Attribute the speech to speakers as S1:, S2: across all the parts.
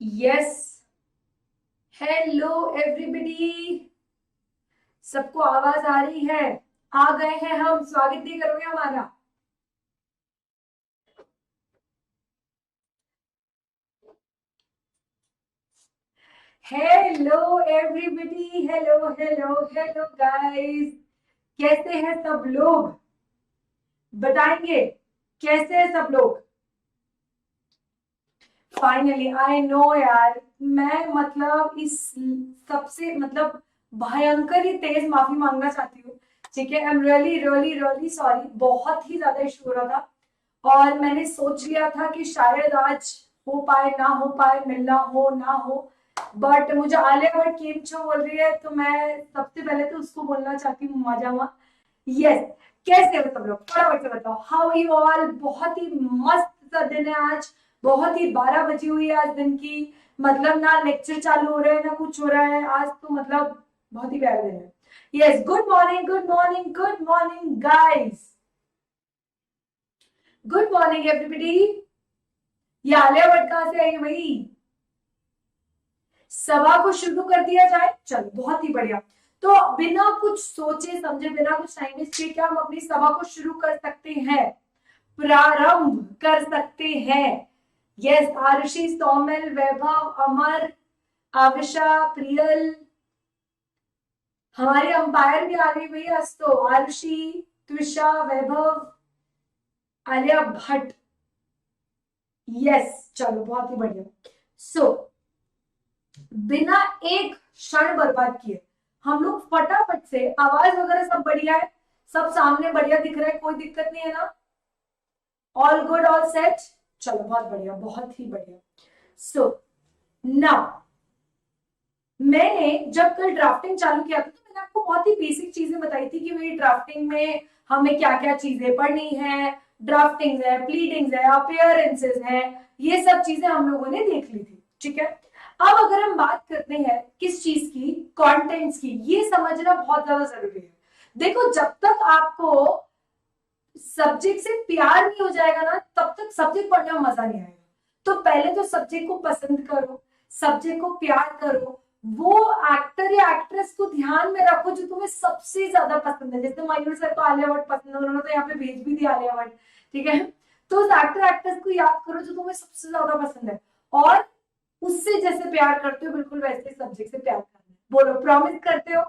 S1: Yes. Hello everybody. सबको आवाज आ रही है? आ गए हैं हम। स्वागत नहीं करोगे हमारा? Hello everybody. Hello hello hello guys. कैसे हैं सब लोग? बताएंगे कैसे हैं सब लोग? फाइनली आई नो यार। मैं मतलब इस सबसे मतलब भयंकर ही तेज माफी मांगना चाहती हूँ। ठीक है, I am really really really sorry. बहुत ही ज्यादा इशू हो रहा था और मैंने सोच लिया था कि शायद आज हो पाए ना हो पाए, मिलना हो ना हो। बट मुझे आलिया भट्ट केम छो बोल रही है तो मैं सबसे पहले तो उसको बोलना चाहती हूँ मजामा। यस। कैसे हो सब लोग? फटाफट से बताओ, हाउ यू ऑल? बहुत ही मस्त सा दिन है आज। बहुत ही 12 बजी हुई है आज दिन की। मतलब ना लेक्चर चालू हो रहा है ना कुछ हो रहा है आज तो मतलब बहुत ही प्यारा दिन है। Yes, good morning good morning good morning guys. Good morning everybody. ये आलिया भट्ट कहां से आई भाई? सभा को शुरू कर दिया जाए। चलो बहुत ही बढ़िया। तो बिना कुछ सोचे समझे, बिना कुछ टाइम वेस्ट किए क्या हम अपनी सभा को शुरू कर सकते हैं? प्रारंभ कर सकते हैं। यस, आरुषि, सौमिल, वैभव, अमर, आविशा, प्रियल। हमारे अंपायर भी आ गई भाई आज तो। आरुषि, त्विषा, वैभव, आलिया भट्ट। यस, चलो बहुत ही बढ़िया। सो बिना एक क्षण बर्बाद किए हम लोग फटाफट से, आवाज वगैरह सब बढ़िया है? सब सामने बढ़िया दिख रहा है? कोई दिक्कत नहीं है ना? All good, all set. चलो बहुत बढ़िया, बहुत ही बढ़िया। सो नाउ मैंने जब कल ड्राफ्टिंग चालू किया था तो मैंने आपको बहुत ही बेसिक चीजें बताई थी कि भाई ड्राफ्टिंग में हमें क्या क्या चीजें पढ़नी है। ड्राफ्टिंग है, प्लीडिंग्स है, अपीयरेंसेस है, ये सब चीजें हम लोगों ने देख ली थी। ठीक है, अब अगर हम बात करते हैं किस चीज की, कंटेंट्स की, ये समझना बहुत ज्यादा जरूरी है। देखो, जब तक आपको सब्जेक्ट से प्यार नहीं हो जाएगा ना तब तक सब्जेक्ट पढ़ने में मजा नहीं आएगा। तो पहले तो सब्जेक्ट को पसंद करो, सब्जेक्ट को प्यार करो। वो एक्टर या एक्ट्रेस को ध्यान में रखो जो तुम्हें सबसे ज्यादा पसंद है। जैसे मयूर सर को आलिया भट्ट पसंद है, उन्होंने तो यहाँ पे भेज भी दिया आलिया भट्ट। ठीक है, तो उस एक्टर एक्ट्रेस को याद करो जो तुम्हें सबसे ज्यादा पसंद है और उससे जैसे प्यार करते हो बिल्कुल वैसे सब्जेक्ट से प्यार करना है। बोलो, प्रॉमिस करते हो?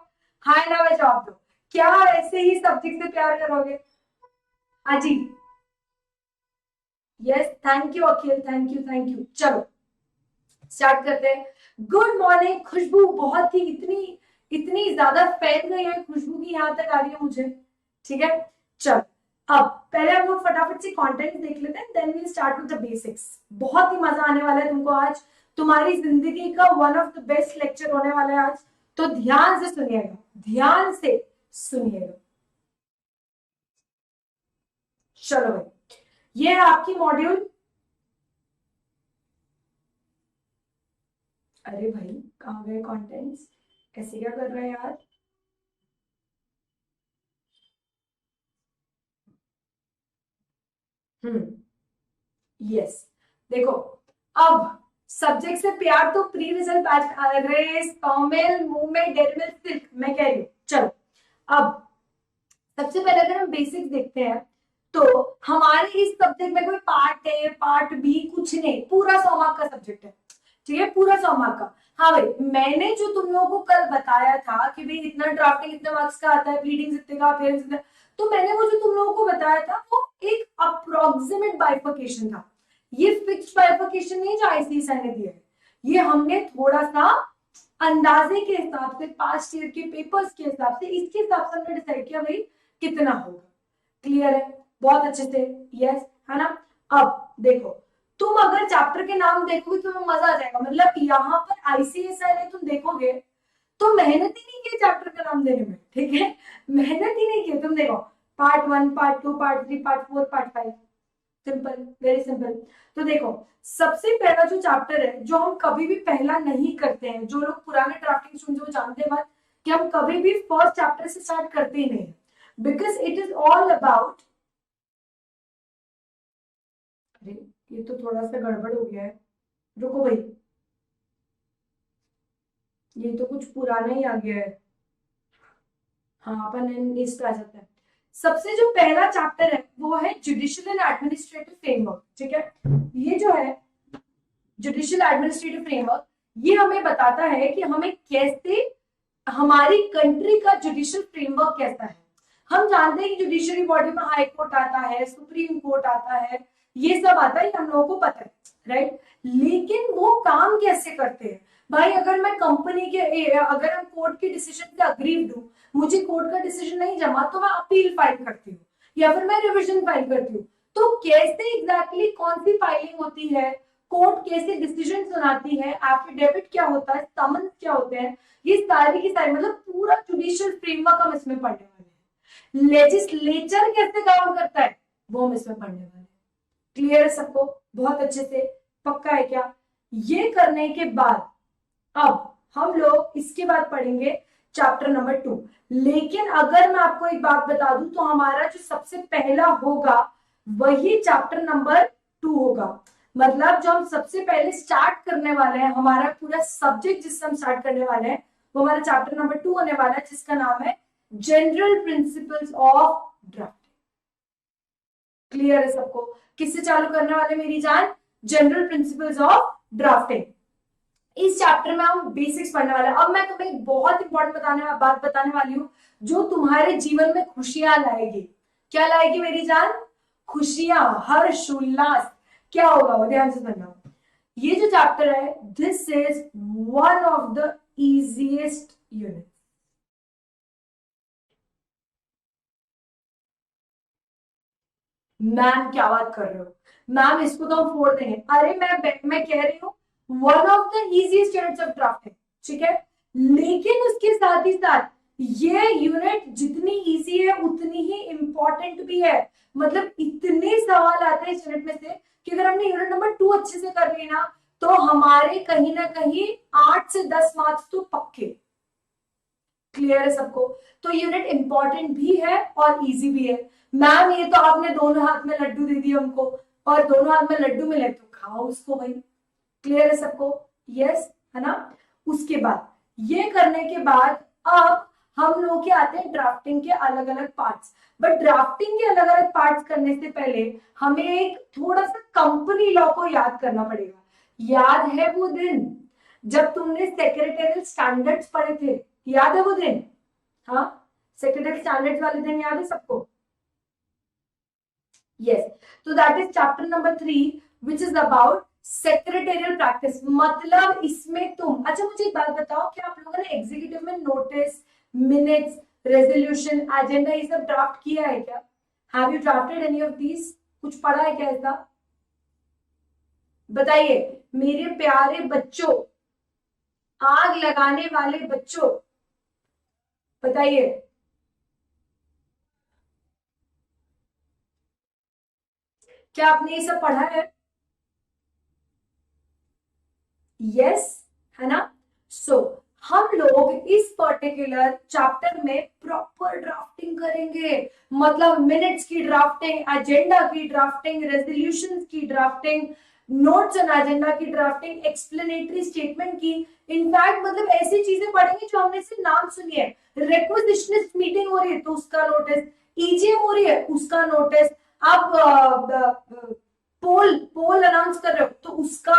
S1: हाँ ना? मैं जवाब दो। क्या ऐसे ही सब्जेक्ट से प्यार करोगे? हाँ जी। Yes, thank you Akhil, thank you thank you. चलो स्टार्ट करते हैं। Good morning Khushbu. बहुत ही इतनी इतनी ज्यादा फैल गई है खुशबू की, यहां तक आ रही है मुझे। ठीक है, चल अब पहले हम लोग फटाफट से कंटेंट देख लेते हैं, then we start with the basics. बहुत ही मजा आने वाला है तुमको आज। तुम्हारी जिंदगी का one of the best lecture होने वाला है आज। तो ध्यान से सुनिएगा, ध्यान से सुनिएगा। चलो भाई, ये है आपकी मॉड्यूल। अरे भाई, कहाँ गए कंटेंट्स? ऐसे क्या कर रहे हैं यार? यस, देखो, अब सब्जेक्ट से प्यार तो प्री रिजल्ट बैच रेस कॉमेल मुंह में डेरी मिल्क सिल्क मैं कह रही हूँ। चलो अब सबसे पहले अगर हम बेसिक्स देखते हैं तो हमारे इस सब्जेक्ट में कोई पार्ट ए पार्ट बी कुछ नहीं, पूरा 100 मार्क का सब्जेक्ट है। ठीक है, पूरा 100 मार्क का। हाँ भाई, मैंने जो तुम लोगों को कल बताया था कि भाई इतना ड्राफ्टिंग इतने मार्क्स का आता है, प्लीडिंग इतने का, अपीयरेंस इतने, तो मैंने वो जो तुम लोगों को बताया था वो एक अप्रोक्सीमेट बाइफर्केशन था। ये फिक्स्ड बाइफर्केशन नहीं जो आईसीएसआई ने दिया है। ये हमने थोड़ा सा अंदाजे के हिसाब से, पास्ट ईयर के पेपर्स के हिसाब से, इसके हिसाब से हमने डिसाइड किया भाई कितना होगा। क्लियर है? बहुत अच्छे से। यस, है ना? अब देखो, तुम अगर चैप्टर के नाम देखोगे तो तुम्हें मजा आ जाएगा। मतलब यहाँ पर आईसीएसआई में तुम देखोगे तो मेहनत ही नहीं की चैप्टर का नाम देने में। ठीक है, मेहनत ही नहीं की। तुम देखो, part 1, part 2, part 3, part 4, part 5। Simple, very simple. तो देखो, सबसे पहला जो चैप्टर है जो हम कभी भी पहला नहीं करते हैं, जो लोग पुराने ड्राफ्टिंग स्टूडेंट वो जानते हैं बात, कि हम कभी भी फर्स्ट चैप्टर से स्टार्ट करते ही नहीं, because it is all about. अरे, ये तो थोड़ा सा गड़बड़ हो गया है, रुको भाई। ये तो कुछ पुराना ही आ गया है। हाँ, अपन इस पे आ जाता है। सबसे जो पहला चैप्टर है वो है जुडिशियल एंड एडमिनिस्ट्रेटिव फ्रेमवर्क, ठीक है। ये जो है जुडिशियल एडमिनिस्ट्रेटिव फ्रेमवर्क, ये हमें बताता है कि हमें कैसे, हमारी कंट्री का जुडिशियल फ्रेमवर्क कैसा है। हम जानते हैं कि जुडिशरी बॉडी में हाई कोर्ट आता है, सुप्रीम कोर्ट आता है, ये सब आता है, हम लोगों को पता है, राइट। लेकिन वो काम कैसे करते हैं भाई? अगर मैं कंपनी के, अगर हम कोर्ट के डिसीजन से अग्रीव हूं, मुझे कोर्ट का डिसीजन नहीं जमा तो मैं अपील फाइल करती हूँ या फिर मैं रिविजन फाइल करती हूँ। तो कैसे एग्जैक्टली कौन सी फाइलिंग होती है, कोर्ट कैसे डिसीजन सुनाती है, एफिडेविट क्या होता है, समन्स क्या होते हैं, ये सारी की सारी, मतलब पूरा जुडिशियल फ्रेमवर्क हम इसमें पढ़ने वाले हैं। लेजिस्लेचर कैसे काम करता है वो हम इसमें पढ़ने वाले हैं। क्लियर है सबको? बहुत अच्छे से पक्का है क्या? ये करने के बाद अब हम लोग इसके बाद पढ़ेंगे चैप्टर नंबर 2। लेकिन अगर मैं आपको एक बात बता दूं तो हमारा जो सबसे पहला होगा वही चैप्टर नंबर 2 होगा। मतलब जो हम सबसे पहले स्टार्ट करने वाले हैं, हमारा पूरा सब्जेक्ट जिससे हम स्टार्ट करने वाले हैं वो हमारा चैप्टर नंबर 2 होने वाला है, जिसका नाम है general principles of drafting. Clear है सबको? किससे चालू करने वाले मेरी जान? General principles of drafting. इस चैप्टर में हम बेसिक्स पढ़ने वाले हैं। अब मैं तुम्हें एक बहुत इंपॉर्टेंट बात बताने वाली हूँ जो तुम्हारे जीवन में खुशियां लाएगी। क्या लाएगी मेरी जान? खुशियां, हर्ष, उल्लास। क्या होगा वो ध्यान से सुनना। ये जो चैप्टर है, this is one of the easiest unit. Ma'am क्या बात कर रहे हो मैम, इसको तो हम फोड़ देंगे। अरे मैं कह रही हूँ one of the easiest units of drafting, ठीक है। लेकिन उसके साथ ही साथ ये यूनिट जितनी इजी है उतनी ही इंपॉर्टेंट भी है। मतलब इतने सवाल आते हैं इस यूनिट में से कि अगर हमने यूनिट नंबर 2 अच्छे से कर ली ना तो हमारे कहीं ना कहीं 8 से 10 मार्क्स तो पक्के। क्लियर है सबको? तो यूनिट इंपॉर्टेंट भी है और इजी भी है। मैम ये तो आपने दोनों हाथ में लड्डू दे दिए हमको, और दोनों हाथ में लड्डू मिले तो खाओ उसको भाई। क्लियर है सबको? यस, है ना। उसके बाद ये करने के बाद अब हम लोग के आते हैं ड्राफ्टिंग के अलग अलग पार्ट्स। बट ड्राफ्टिंग के अलग अलग पार्ट्स करने से पहले हमें एक थोड़ा सा कंपनी लॉ को याद करना पड़ेगा। याद है वो दिन जब तुमने सेक्रेटरियल स्टैंडर्ड्स पढ़े थे? याद है वो दिन? हाँ, सेक्रेटरी स्टैंडर्ड्स वाले दिन याद है सबको? यस। तो that is chapter number 3 which is about secretarial practice. मतलब इसमें तुम, अच्छा मुझे एक बात बताओ, क्या आप लोगों ने एग्जीक्यूटिव में नोटिस, मिनट्स, रेजोल्यूशन, एजेंडा ये सब ड्राफ्ट किया है क्या? Have you drafted any of these? कुछ पढ़ा है क्या ऐसा? बताइए मेरे प्यारे बच्चों, आग लगाने वाले बच्चों, बताइए। क्या आपने ये सब पढ़ा है? यस, है ना। सो हम लोग इस पर्टिकुलर चैप्टर में प्रॉपर ड्राफ्टिंग करेंगे। मतलब मिनट्स की ड्राफ्टिंग, एजेंडा की ड्राफ्टिंग, रेजोल्यूशंस की ड्राफ्टिंग, नोट्स ऑन एजेंडा की ड्राफ्टिंग, एक्सप्लेनेटरी स्टेटमेंट की। इनफैक्ट मतलब ऐसी चीजें पढ़ेंगे जो हमने सिर्फ नाम सुनी है। रिक्वेजिशनिस्ट मीटिंग हो रही है तो उसका नोटिस, ईजीएम हो रही है उसका नोटिस, आप पोल पोल अनाउंस कर रहे हो तो उसका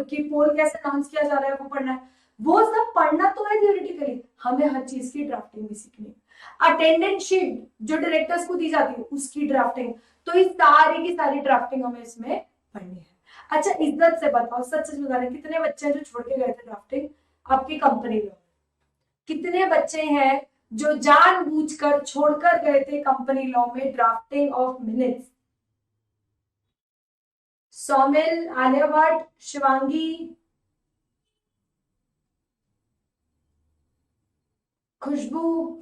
S1: कि पोल कैसे अनाउंस किया जा रहा है वो पढ़ना है। वो सब पढ़ना तो है थियोरेटिकली, हमें हर चीज की ड्राफ्टिंग भी सीखनी है। अटेंडेंस शीट जो डायरेक्टर्स को दी जाती है उसकी ड्राफ्टिंग, तो इस सारी की सारी ड्राफ्टिंग हमें इसमें पढ़नी है। अच्छा इज्जत से बताओ, सच सच बता रहे, कितने बच्चे हैं जो छोड़ के गए थे ड्राफ्टिंग आपकी कंपनी में? कितने बच्चे हैं जो जानबूझकर छोड़कर गए थे कंपनी लॉ में drafting of minutes? Saumil, Alia Bhatt, Shivangi, Khushboo.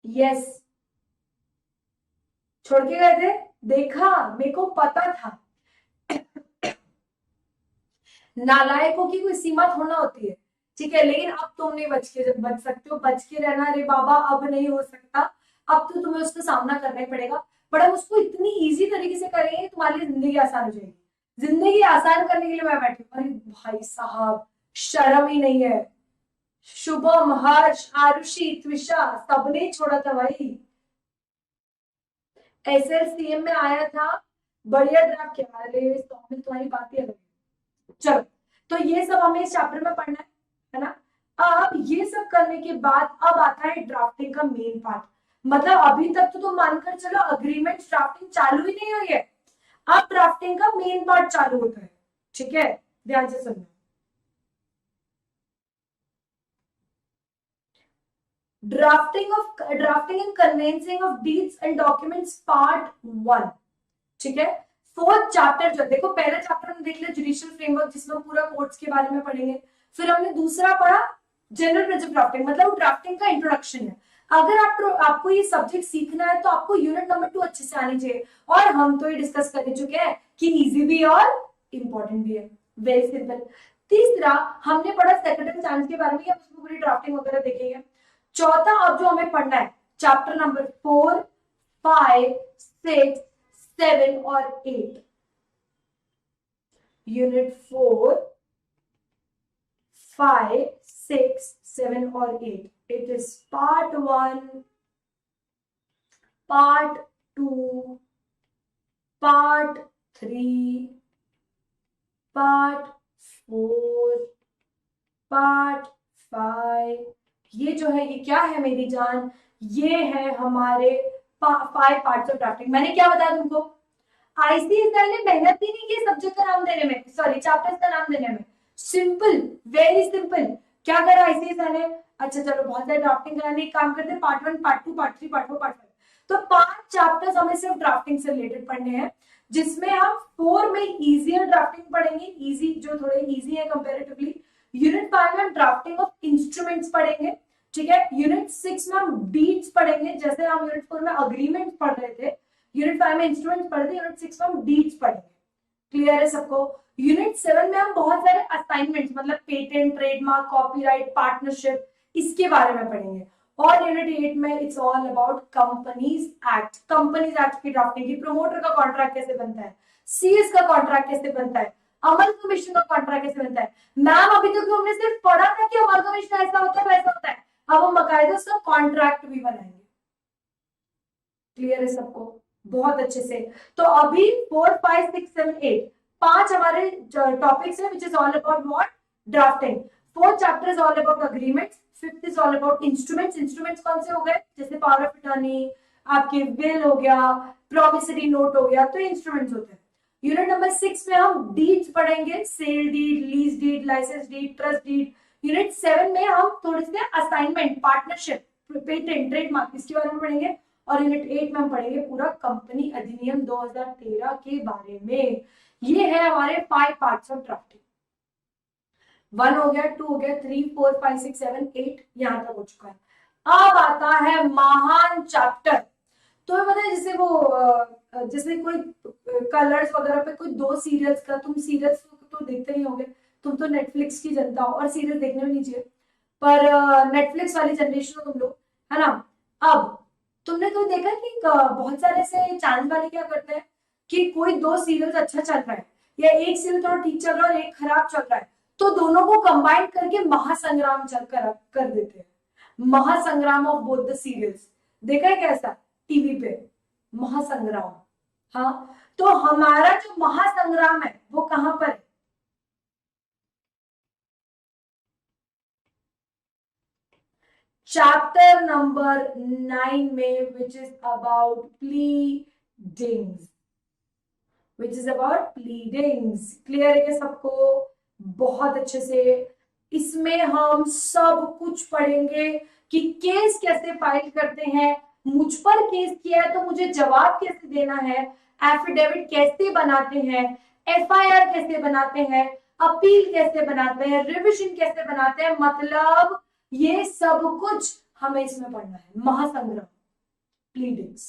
S1: Yes, छोड़ के गए थे। देखा, मेरे को पता था। नालायकों की कोई सीमा थोड़ा होती है, ठीक है। लेकिन अब तुम नहीं बच सकते हो, बच के रहना रे बाबा अब नहीं हो सकता। अब तो तुम्हें उसका सामना करना ही पड़ेगा। बट हम उसको इतनी इजी तरीके से करेंगे तुम्हारे लिए जिंदगी आसान हो जाएगी। जिंदगी आसान करने के लिए मैं बैठी हूँ। अरे भाई साहब शर्म ही नहीं है। शुभम, हर्ष, आरुषि, त्विषा सबने छोड़ा था भाई। एसएलसीएम में आया था, बढ़िया ड्राफ्ट किया। अरे तुम्हारी बात ही अलग है। चलो, तो ये सब हमें इस चैप्टर में पढ़ना है ना। अब ये सब करने के बाद अब आता है ड्राफ्टिंग का मेन पार्ट। मतलब अभी तक तो तुम मानकर चलो अग्रीमेंट ड्राफ्टिंग चालू ही नहीं हुई है, अब ड्राफ्टिंग का मेन पार्ट चालू होता है। ठीक है, ध्यान से सुनना। Drafting and convincing of deeds and documents part 1। ठीक है, फोर्थ चैप्टर जो देखो, पहला चैप्टर हमने देख लिया जुडिशियल फ्रेमवर्क, जिसमें पूरा कोर्ट्स के बारे में पढ़ेंगे। फिर हमने दूसरा पढ़ा जनरल प्रिंसिपल ड्राफ्टिंग, मतलब ड्राफ्टिंग का इंट्रोडक्शन है। अगर आपको ये सब्जेक्ट सीखना है तो आपको यूनिट नंबर 2 अच्छे से आनी चाहिए। और हम तो ये डिस्कस कर चुके हैं कि इजी भी और इंपॉर्टेंट भी है। Very simple. तीसरा हमने पढ़ा सेकेंडरी चांस के बारे में, उसमें पूरी ड्राफ्टिंग वगैरह देखेंगे। चौथा अब जो हमें पढ़ना है चैप्टर नंबर 4, 5, 6, 7 और 8। यूनिट 4, 5, 6, 7 और 8। It is part 1, part 2, part 3, part 4, part 5। ये जो है ये क्या है मेरी जान, ये है हमारे 5 पार्ट्स ऑफ ड्राफ्टिंग। मैंने क्या बताया तुमको, आईसीएसआई ने मेहनत ही नहीं की सब्जेक्ट का नाम देने में, सॉरी चैप्टर्स का नाम देने में। Simple, very simple. क्या करा आईसीएसआई ने, अच्छा चलो बहुत सारे ड्राफ्टिंग कराने एक काम करते हैं, part 1, part 2, part 3, part 4, part 5। तो 5 चैप्टर्स हमें सिर्फ ड्राफ्टिंग से रिलेटेड पढ़ने हैं, जिसमें हम 4 में इजियर ड्राफ्टिंग पढ़ेंगे, इजी जो थोड़े इजी है कंपैरेटिवली। यूनिट 5 में हम ड्राफ्टिंग ऑफ इंस्ट्रूमेंट्स पढ़ेंगे। ठीक है, यूनिट 6 में हम डीड्स पढ़ेंगे, जैसे हम यूनिट 4 में अग्रीमेंट पढ़ रहे थे, यूनिट 5 में इंस्ट्रूमेंट्स पढ़े थे, यूनिट 6 में हम डीड्स पढ़ेंगे। क्लियर है सबको। यूनिट 7 में हम बहुत सारे असाइनमेंट्स, मतलब पेटेंट, ट्रेडमार्क, कॉपीराइट, पार्टनरशिप, इसके बारे में पढ़ेंगे। और यूनिट 8 में it's all about companies act, companies act की ड्राफ्टिंग की, प्रमोटर का कॉन्ट्रैक्ट कैसे बनता है, सीएस का कॉन्ट्रैक्ट कैसे बनता है, अमल कमीशन का कॉन्ट्रैक्ट कैसे बनता है। मैम अभी तक तो हमने सिर्फ पढ़ा था कि अमल कमीशन ऐसा होता है वैसा होता है, अब हम बकायदा उसका कॉन्ट्रैक्ट भी बनाएंगे। क्लियर है सबको, बहुत अच्छे से। तो अभी 4, 5, 6, 7, 8 5 हमारे टॉपिक्स है, which is all about what, drafting. 4th chapter is all about agreements, 5th is all about instruments. Instruments कौन से हो गए, जैसे पावर ऑफ अटॉर्नी, आपके विल हो गया, प्रोमिसरी नोट हो गया, तो इंस्ट्रूमेंट्स होते हैं। यूनिट नंबर 6 में हम डीड्स पढ़ेंगे, sale deed, lease deed, licence deed, trust deed. Unit 7 में हम थोड़े से असाइनमेंट, पार्टनरशिप, पेटेंट, ट्रेडमार्क, इसके बारे में पढ़ेंगे। और यूनिट 8 में हम पढ़ेंगे पूरा कंपनी अधिनियम 2013 के बारे में। ये है हमारे 5 पार्ट्स ऑफ ड्राफ्टिंग। 1 हो गया, 2 हो गया, 3, 4, 5, 6, 7, 8 यहां तक हो चुका है। अब आता है महान चैप्टर। तो मतलब जैसे वो जैसे कोई कलर्स वगैरह पे कोई 2 सीरियल्स का, तुम सीरियल्स तो देखते नहीं होगे, तुम तो नेटफ्लिक्स की जनता हो और सीरियल देखने में नहीं चाहिए, पर नेटफ्लिक्स वाली जनरेशन हो तुम लोग, है ना। अब तुमने तो देखा कि बहुत सारे ऐसे चैनल वाले क्या करते हैं कि कोई 2 सीरियल्स अच्छा चल रहा है या एक सीरियल थोड़ा ठीक चल रहा है और एक खराब चल रहा है, तो दोनों को कंबाइन करके महासंग्राम चल कर देते हैं। महासंग्राम ऑफ बोथ द सीरियल्स, देखा है कैसा टीवी पे, महासंग्राम। हाँ, तो हमारा जो महासंग्राम है वो कहां पर है, चैप्टर नंबर 9 में, which is about pleadings, which is about pleadings. Clear है क्या सबको, बहुत अच्छे से। इसमें हम सब कुछ पढ़ेंगे कि केस कैसे फाइल करते हैं, मुझ पर केस किया है तो मुझे जवाब कैसे देना है, एफिडेविट कैसे बनाते हैं, एफआईआर कैसे बनाते हैं, अपील कैसे बनाते हैं, रिविजन कैसे बनाते हैं, मतलब ये सब कुछ हमें इसमें पढ़ना है। महासंग्राम, प्लीडिंग्स।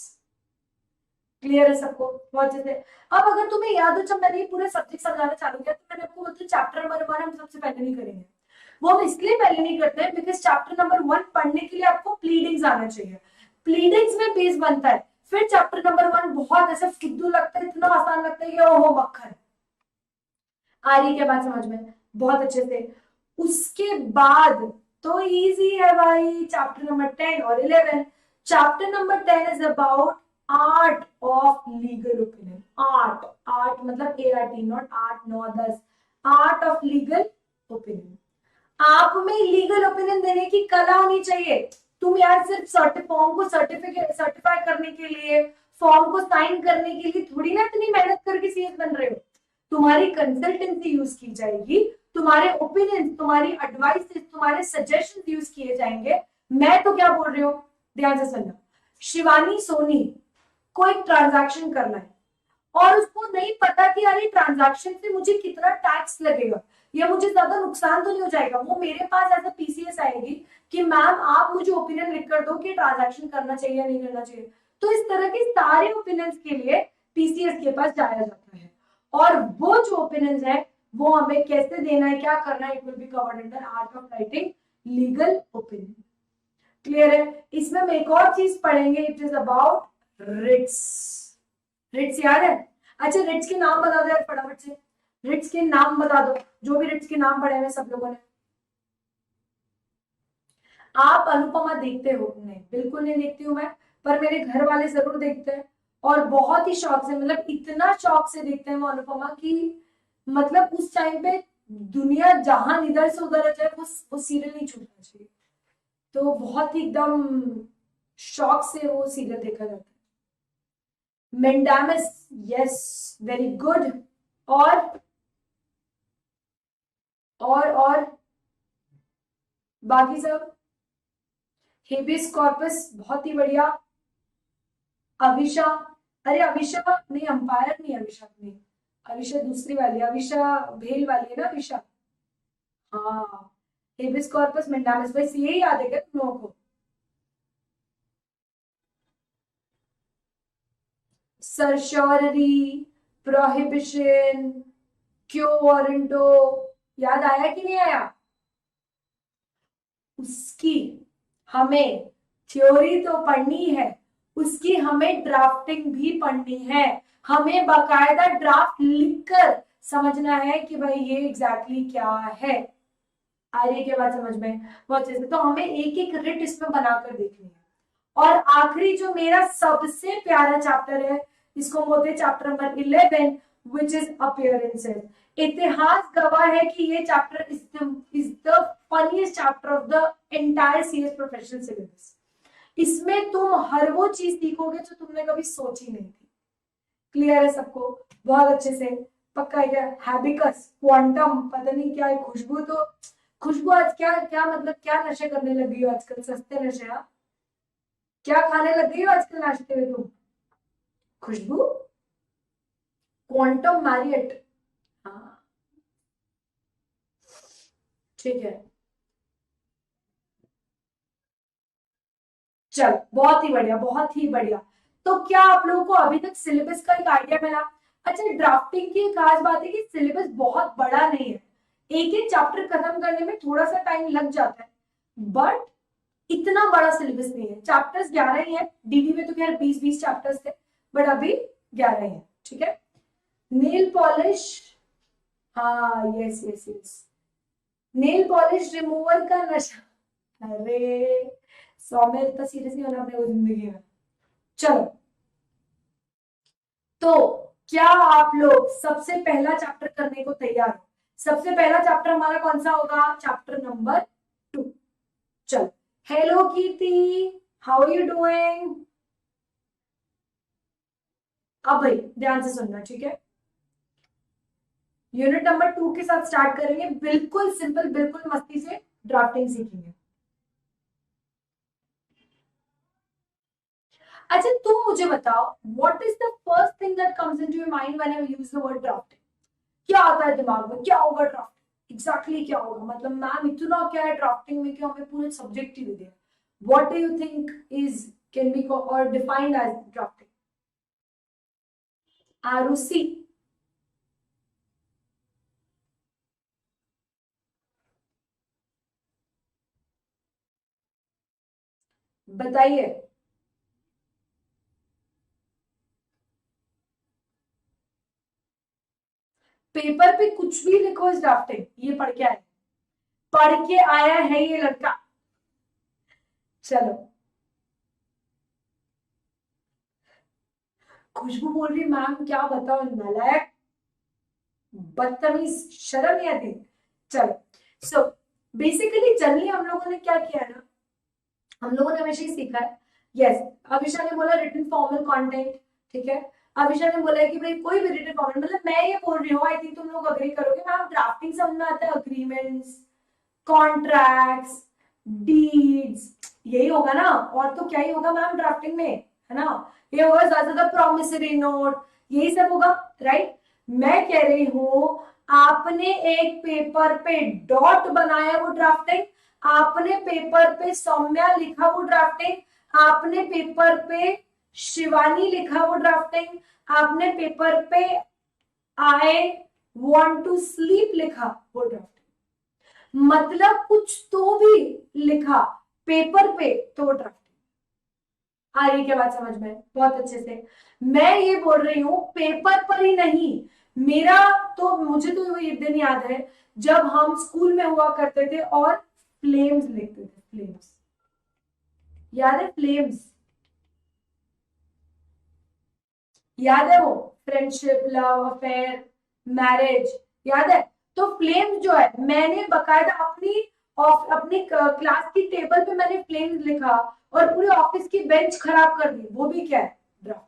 S1: क्लियर है सबको, बहुत अच्छे से। अब अगर तुम्हें याद हो, जब मैंने ये पूरे सब्जेक्ट समझाना चालू किया तो मैंने आपको बोला चैप्टर नंबर 1 हम सबसे पहले नहीं करेंगे। वो हम इसलिए पहले नहीं करते हैं बिकॉज चैप्टर नंबर 1 पढ़ने के लिए आपको प्लीडिंग्स आना चाहिए। प्लीडिंग्स में बेस बनता है फिर चैप्टर नंबर 1 बहुत ऐसा फुद्दू लगता है, इतना आसान लगता है कि ओहो मक्खन। आ रही क्या बात समझ में? बहुत अच्छे से। उसके बाद तो इजी है भाई, चैप्टर नंबर 10 और 11। Chapter number 10 is about art of legal opinion. Art, art मतलब ART, not 8 9 10। Art of legal opinion. आप में लीगल ओपिनियन देने की कला होनी चाहिए। तुम यार सिर्फ फॉर्म को सर्टिफाई करने के लिए, फॉर्म को साइन करने के लिए थोड़ी ना इतनी मेहनत करके सीएस बन रहे हो। तुम्हारी कंसल्टेंसी यूज की जाएगी, तुम्हारे ओपिनियन, तुम्हारी एडवाइस, तुम्हारे सजेशन यूज किए जाएंगे। मैं तो क्या बोल रही हूँ, ध्यान से सुनना। शिवानी सोनी को एक ट्रांजैक्शन करना है और उसको नहीं पता कि अरे ट्रांजैक्शन से मुझे कितना टैक्स लगेगा या मुझे ज्यादा नुकसान तो नहीं हो जाएगा। वो मेरे पास एज अ पीसीएस आएगी कि मैम आप मुझे ओपिनियन लिख कर दो कि ट्रांजैक्शन करना चाहिए या नहीं करना चाहिए। तो इस तरह के सारे ओपिनियंस के लिए पीसीएस के पास जाया जाता है और वो जो ओपिनियंस है वो हमें कैसे देना है, क्या करना है, it will be covered under art of writing legal opinion. Clear है? इसमें हम एक और चीज पढ़ेंगे, it is about writs. Writs याद है? अच्छा रिट्स के नाम बता दो यार फटाफट से, रिट्स के नाम बता दो, जो भी रिट्स के नाम पढ़े हुए सब लोगों ने। आप अनुपमा देखते हो? नहीं, बिल्कुल नहीं देखती हूँ मैं, पर मेरे घर वाले जरूर देखते हैं और बहुत ही शौक से, मतलब इतना शौक से देखते हैं वो अनुपमा की, मतलब उस टाइम पे दुनिया जहां इधर से उधर जाए वो सीरियल नहीं छूटना चाहिए। तो बहुत ही एकदम शौक से वो सीरियल देखा जाता है। मेंडामस, यस, वेरी गुड। और और बाकी सब, हेबियस कॉर्पस बहुत ही बढ़िया। अविशा, अरे अविशा नहीं, अंपायर नहीं, अविशा नहीं, अविशा दूसरी वाली, अविशा भेल वाली है ना अविशा। हाँ, हेबियस कॉर्पस मेंडामस, बस यही याद है क्या तुम लोगों को? सरश्योररी, प्रोहिबिशन, क्यो वारंटो, याद आया कि नहीं आया? उसकी हमें थ्योरी तो पढ़नी है, उसकी हमें ड्राफ्टिंग भी पढ़नी है। हमें बाकायदा ड्राफ्ट लिखकर समझना है कि भाई ये एग्जैक्टली क्या है। आ रही है क्या बात समझ में? बहुत अच्छे से। तो हमें एक एक रिट इसमें बनाकर देखनी है। और आखिरी जो मेरा सबसे प्यारा चैप्टर है, इसको बोलते हैं chapter number 11, which is appearances. इतिहास गवाह है कि ये chapter is the funniest chapter of the entire CS professional syllabus. इसमें तुम हर वो चीज सीखोगे जो तुमने कभी सोची नहीं थी। क्लियर है सबको? बहुत अच्छे से। पक्का है क्या? हैबिकस, क्वांटम, पता नहीं क्या है, खुशबू तो, खुशबू आज क्या क्या मतलब क्या नशे करने लगी हो आजकल, सस्ते नशे? हाँ, क्या खाने लग गई हो आजकल नाश्ते में तुम? खुशबू, क्वांटम मैरियट। हाँ, ठीक है। चल, बहुत ही बढ़िया, बहुत ही बढ़िया। तो क्या आप लोगों को अभी तक सिलेबस का एक आइडिया मिला? अच्छा, ड्राफ्टिंग की एक खास बात है कि सिलेबस बहुत बड़ा नहीं है। एक एक चैप्टर खत्म करने में थोड़ा सा टाइम लग जाता है, बट इतना बड़ा सिलेबस नहीं है। चैप्टर्स 11 ही है, डीडी में तो खैर 20 चैप्टर्स थे, बट अभी 11 ही है। ठीक है। नेल पॉलिश, हाँ yes yes yes, nail polish remover का नशा। अरे सौम्य, इतना सीरियस नहीं होना अपने को जिंदगी में। चलो, तो क्या आप लोग सबसे पहला चैप्टर करने को तैयार हो? सबसे पहला चैप्टर हमारा कौन सा होगा? Chapter number 2। चलो, hello Kirti, how are you doing? अब भाई ध्यान से सुनना, ठीक है? यूनिट नंबर 2 के साथ स्टार्ट करेंगे, बिल्कुल सिंपल, बिल्कुल मस्ती से ड्राफ्टिंग सीखेंगे। अच्छा तुम मुझे बताओ, what is the first thing that comes into your mind when I use the word drafting? क्या आता है दिमाग में, क्या होगा ड्राफ्टिंग? एग्जैक्टली क्या होगा? मतलब मैम इतना क्या है ड्राफ्टिंग में कि हमें पूरे सब्जेक्ट ही दे दिया। What do you think is can be और डिफाइंड एज ड्राफ्टिंग? आरुषि, बताइए। पेपर पे कुछ भी लिखो इस ड्राफ्टिंग। ये पढ़ के आया है ये लड़का। चलो, खुशबू बोल रही मैम क्या बताओ, नालायक, बदतमीज, शर्म नहीं आती। चलो, सो बेसिकली जनरली हम लोगों ने क्या किया ना, हम लोगों ने हमेशा ही सीखा है। यस, अभिषा ने बोला रिटन फॉर्मल कंटेंट, ठीक है। अभिषा ने बोला है कि भाई कोई भी रिटन फॉर्मल, मतलब मैं ये बोल रही हूँ, आई थिंक तुम लोग अग्री करोगे, मैम ड्राफ्टिंग समझ में आता है अग्रीमेंट्स, कॉन्ट्रैक्ट्स, डीड्स, यही होगा ना, और तो क्या ही होगा मैम ड्राफ्टिंग में, है ना। ये होगा ज्यादा ज्यादा प्रॉमिसरी नोट, यही सब होगा, राइट। मैं कह रही हूं, आपने एक पेपर पे डॉट बनाया वो ड्राफ्टिंग, आपने पेपर पे सौम्या लिखा वो ड्राफ्टिंग, आपने पेपर पे शिवानी लिखा वो ड्राफ्टिंग, आपने पेपर पे आई वॉन्ट टू स्लीप लिखा वो ड्राफ्टिंग, मतलब कुछ तो भी लिखा पेपर पे तो वो ड्राफ्टिंग। आ रही क्या बात समझ में? बहुत अच्छे से। मैं ये बोल रही हूं पेपर पर ही नहीं, मेरा तो, मुझे तो ये दिन याद है जब हम स्कूल में हुआ करते थे और फ्लेम्स लिखते थे, फ्लेम्स, याद है फ्लेम्स? याद है वो, फ्रेंडशिप, लव अफेयर, मैरिज, याद है? तो फ्लेम्स जो है, मैंने बकायदा अपनी क्लास की टेबल पे मैंने फ्लेम्स लिखा और पूरे ऑफिस की बेंच खराब कर दी, वो भी क्या है, ड्राफ्ट।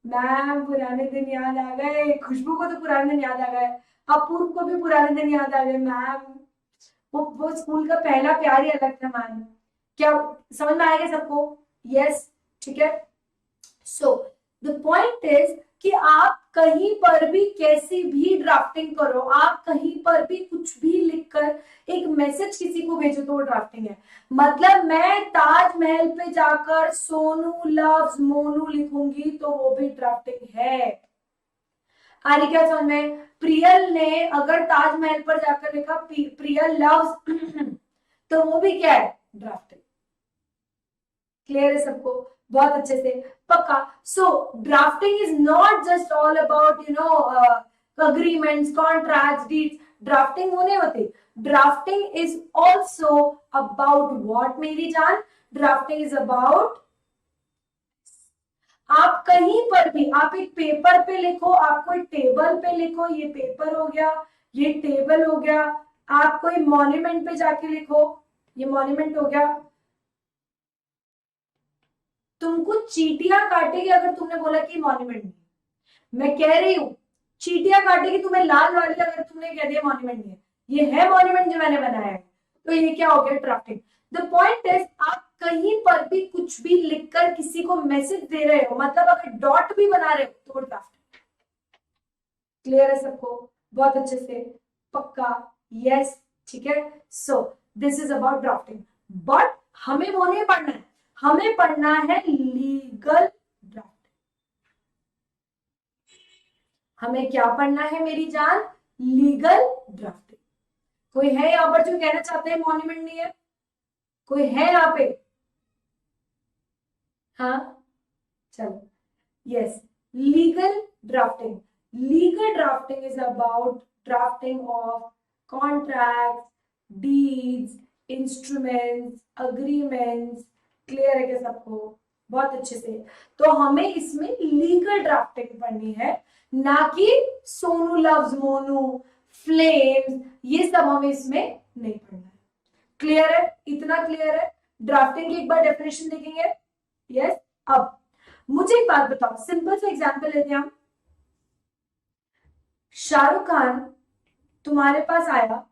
S1: मैम पुराने दिन याद आ गए, खुशबू को तो पुराने दिन याद आ गए, अपूर्व को भी पुराने दिन याद आ गए मैम। वो स्कूल का पहला प्यार ही अलग था मैम। क्या समझ में आएगा सबको? यस, ठीक है। सो द पॉइंट इज कि आप कहीं पर भी कैसी भी ड्राफ्टिंग करो, आप कहीं पर भी कुछ भी लिखकर एक मैसेज किसी को भेजो तो वो ड्राफ्टिंग है। मतलब मैं ताजमहल पे जाकर सोनू लव्स मोनू लिखूंगी तो वो भी ड्राफ्टिंग है। आनी क्या समझ में? प्रियल ने अगर ताजमहल पर जाकर लिखा प्रियल लव्स तो वो भी क्या है, ड्राफ्टिंग। क्लियर है सबको? बहुत अच्छे से, पक्का। So drafting is not just all about agreements, contracts, deeds. Drafting वो नहीं होती। Drafting is also about what मेरी जान? ड्राफ्टिंग इज अबाउट, आप कहीं पर भी, आप एक पेपर पे लिखो, आप कोई टेबल पे लिखो, ये पेपर हो गया, ये टेबल हो गया, आप कोई मॉन्यूमेंट पे जाके लिखो, ये मॉन्यूमेंट हो गया। तुमको चीटियां काटेगी अगर तुमने बोला कि मॉन्यूमेंट नहीं, मैं कह रही हूं, चीटियां काटेगी तुम्हें लाल वाली अगर तुमने कह दिया मॉन्यूमेंट नहीं है। ये है मॉन्यूमेंट जो मैंने बनाया है, तो ये क्या हो गया, ड्राफ्टिंग। द पॉइंट इज, आप कहीं पर भी कुछ भी लिखकर किसी को मैसेज दे रहे हो, मतलब अगर डॉट भी बना रहे हो तो वो ड्राफ्टिंग। क्लियर है सबको? बहुत अच्छे से, पक्का? यस, ठीक है। सो this is about drafting, but हमें वो नहीं पढ़ना है, हमें पढ़ना है लीगल ड्राफ्ट। हमें क्या पढ़ना है मेरी जान? Legal drafting. कोई है यहाँ पर जो कहना चाहते हैं मॉन्यूमेंट नहीं है? कोई है यहाँ पे? हाँ, चलो। Yes, legal drafting. Legal drafting is about drafting of contract, deeds, instruments, agreements. Clear है क्या सबको? बहुत अच्छे से। तो हमें इसमें लीगल ड्राफ्टिंग पढ़नी है, ना कि सोनू लव्स मोनू, फ्लेम्स, ये सब हमें इसमें नहीं पढ़ना है। क्लियर है? इतना क्लियर है? ड्राफ्टिंग की एक बार डेफिनेशन देखेंगे। यस। अब मुझे एक बात बताओ, सिंपल सा एग्जांपल लेते हैं हम। शाहरुख खान तुम्हारे पास आया,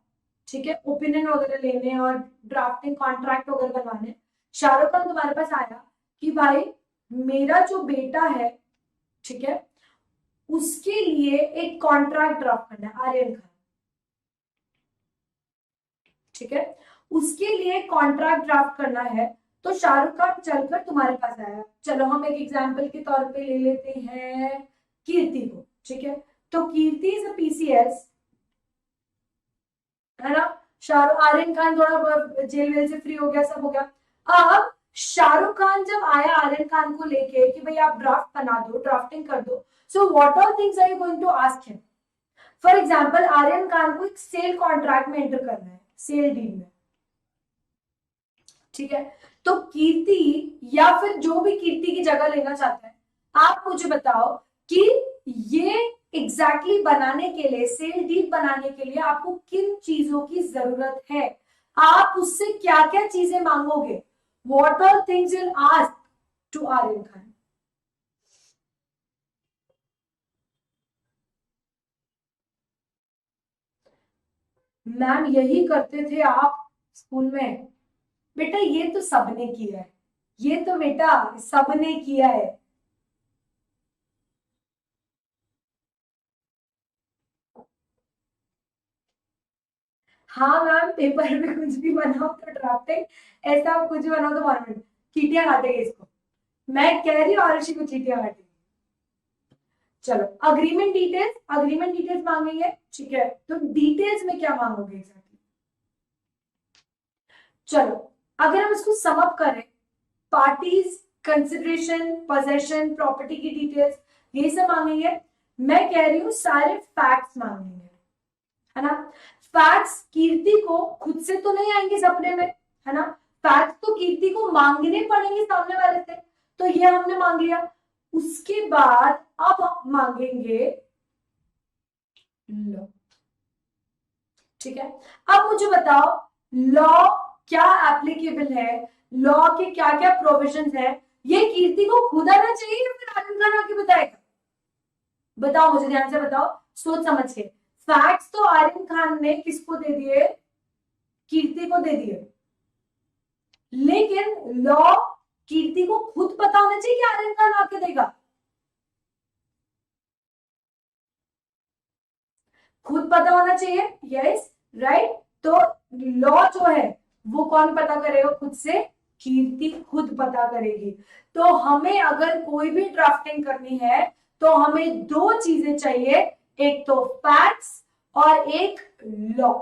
S1: ठीक है, ओपिनियन वगैरह लेने और ड्राफ्टिंग कॉन्ट्रैक्ट वगैरह बनवाने। शाहरुख खान तुम्हारे पास आया कि भाई मेरा जो बेटा है, ठीक है, उसके लिए एक कॉन्ट्रैक्ट ड्राफ्ट करना है, आर्यन खान, ठीक है, उसके लिए कॉन्ट्रैक्ट ड्राफ्ट करना है। तो शाहरुख खान चलकर तुम्हारे पास आया, चलो हम एक एग्जांपल के तौर पे ले लेते हैं कीर्ति को, ठीक है। तो कीर्ति इज अ पीसीएस, है ना। शाहरुख, आर्यन खान थोड़ा जेल वेल से फ्री हो गया, सब हो गया। अब शाहरुख खान जब आया आर्यन खान को लेके कि भाई आप ड्राफ्ट बना दो, ड्राफ्टिंग कर दो, so what all things are you going to ask him? For example Aryan Khan को एक सेल कॉन्ट्रैक्ट में एंटर करना है, सेल डील में, ठीक है। तो कीर्ति या फिर जो भी कीर्ति की जगह लेना चाहता है, आप मुझे बताओ कि ये एग्जैक्टली बनाने के लिए, सेल डील बनाने के लिए आपको किन चीजों की जरूरत है, आप उससे क्या क्या चीजें मांगोगे, what are things you ask to Aryan Khan. Ma'am यही करते थे आप स्कूल में। बेटा ये तो सबने किया है, ये तो बेटा सबने किया है। हाँ मैम, पेपर में कुछ भी बनाओ तो ड्राफ्टिंग, ऐसा आप कुछ भी बनाओ तो गवर्नमेंट चीटियां काटेगी इसको। मैं कह रही हूँ आरुषि को चीटियां काटेगी। चलो अग्रीमेंट डिटेल्स, अग्रीमेंट डिटेल्स मांगेंगे, ठीक है। तो डिटेल्स में क्या मांगोगे एग्जैक्टली? चलो अगर हम इसको सम अप करें, पार्टीज, कंसिडरेशन, पोजेशन, प्रॉपर्टी की डिटेल्स, ये सब मांगेंगे। मैं कह रही हूँ सारे फैक्ट्स मांगेंगे, है ना। फैक्ट्स कीर्ति को खुद से तो नहीं आएंगे सपने में, है ना। फैक्ट्स तो कीर्ति को मांगने पड़ेंगे सामने वाले से, तो ये हमने मांग लिया। उसके बाद अब मांगेंगे लॉ, ठीक है। अब मुझे बताओ लॉ क्या एप्लीकेबल है, लॉ के क्या क्या प्रोविजंस है, ये कीर्ति को खुद आना चाहिए या फिर आनंद खान आके बताएगा? बताओ मुझे, ध्यान से बताओ, सोच समझ के। फैक्ट्स तो आर्यन खान ने किसको दे दिए, कीर्ति को दे दिए, लेकिन लॉ कीर्ति को खुद पता होना चाहिए कि आर्यन खान आके देगा? खुद पता होना चाहिए, यस, राइट। तो लॉ जो है वो कौन पता करेगा खुद से? कीर्ति खुद पता करेगी। तो हमें अगर कोई भी ड्राफ्टिंग करनी है तो हमें दो चीजें चाहिए, एक तो फैक्ट्स और एक लॉ।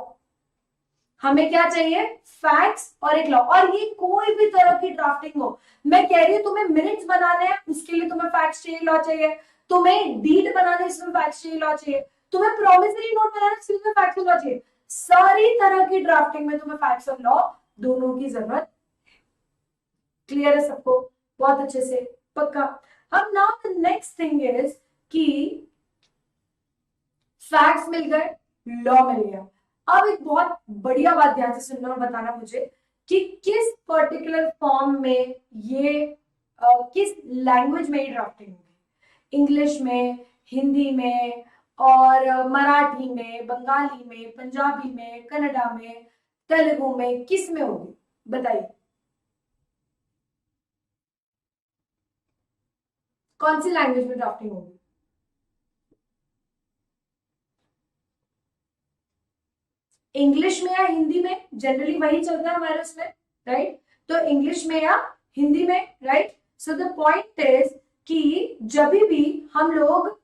S1: हमें क्या चाहिए? फैक्ट्स और एक लॉ। और ये कोई भी तरह की ड्राफ्टिंग हो, मैं कह रही हूं तुम्हें मिनट्स बनाने हैं उसके लिए तुम्हें फैक्ट्स चाहिए, लॉ चाहिए। तुम्हें डीड बनाने इसमें फैक्ट्स चाहिए, लॉ चाहिए। तुम्हें प्रोमिसरी नोट बनाना है इसमें फैक्ट्स और लॉ चाहिए। सारी तरह की ड्राफ्टिंग में तुम्हें फैक्ट्स और लॉ दोनों की जरूरत। क्लियर है सबको? बहुत अच्छे से, पक्का। अब now the next thing is कि फैक्ट्स मिल गए, लॉ मिल गया। अब एक बहुत बढ़िया बात ध्यान से सुनना और बताना मुझे कि किस पर्टिकुलर फॉर्म में ये किस लैंग्वेज में ये ड्राफ्टिंग होगी। इंग्लिश में, हिंदी में, और मराठी में, बंगाली में, पंजाबी में, कन्नडा में, तेलुगु में, किस में होगी बताइए? कौन सी लैंग्वेज में ड्राफ्टिंग होगी? इंग्लिश में या हिंदी में? जनरली वही चलता है हमारे उसमें, राइट। तो इंग्लिश में या हिंदी में, right. So the point is कि जब भी हम लोग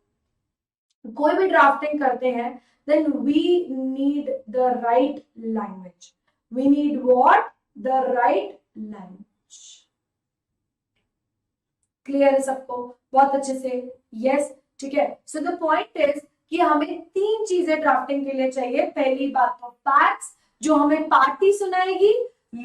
S1: कोई भी ड्राफ्टिंग करते हैं, then we need the right language. We need what? The right language. Clear है सबको? बहुत अच्छे से, यस, ठीक है। सो द पॉइंट इज कि हमें तीन चीजें ड्राफ्टिंग के लिए चाहिए। पहली बात तो फैक्ट्स जो हमें पार्टी सुनाएगी,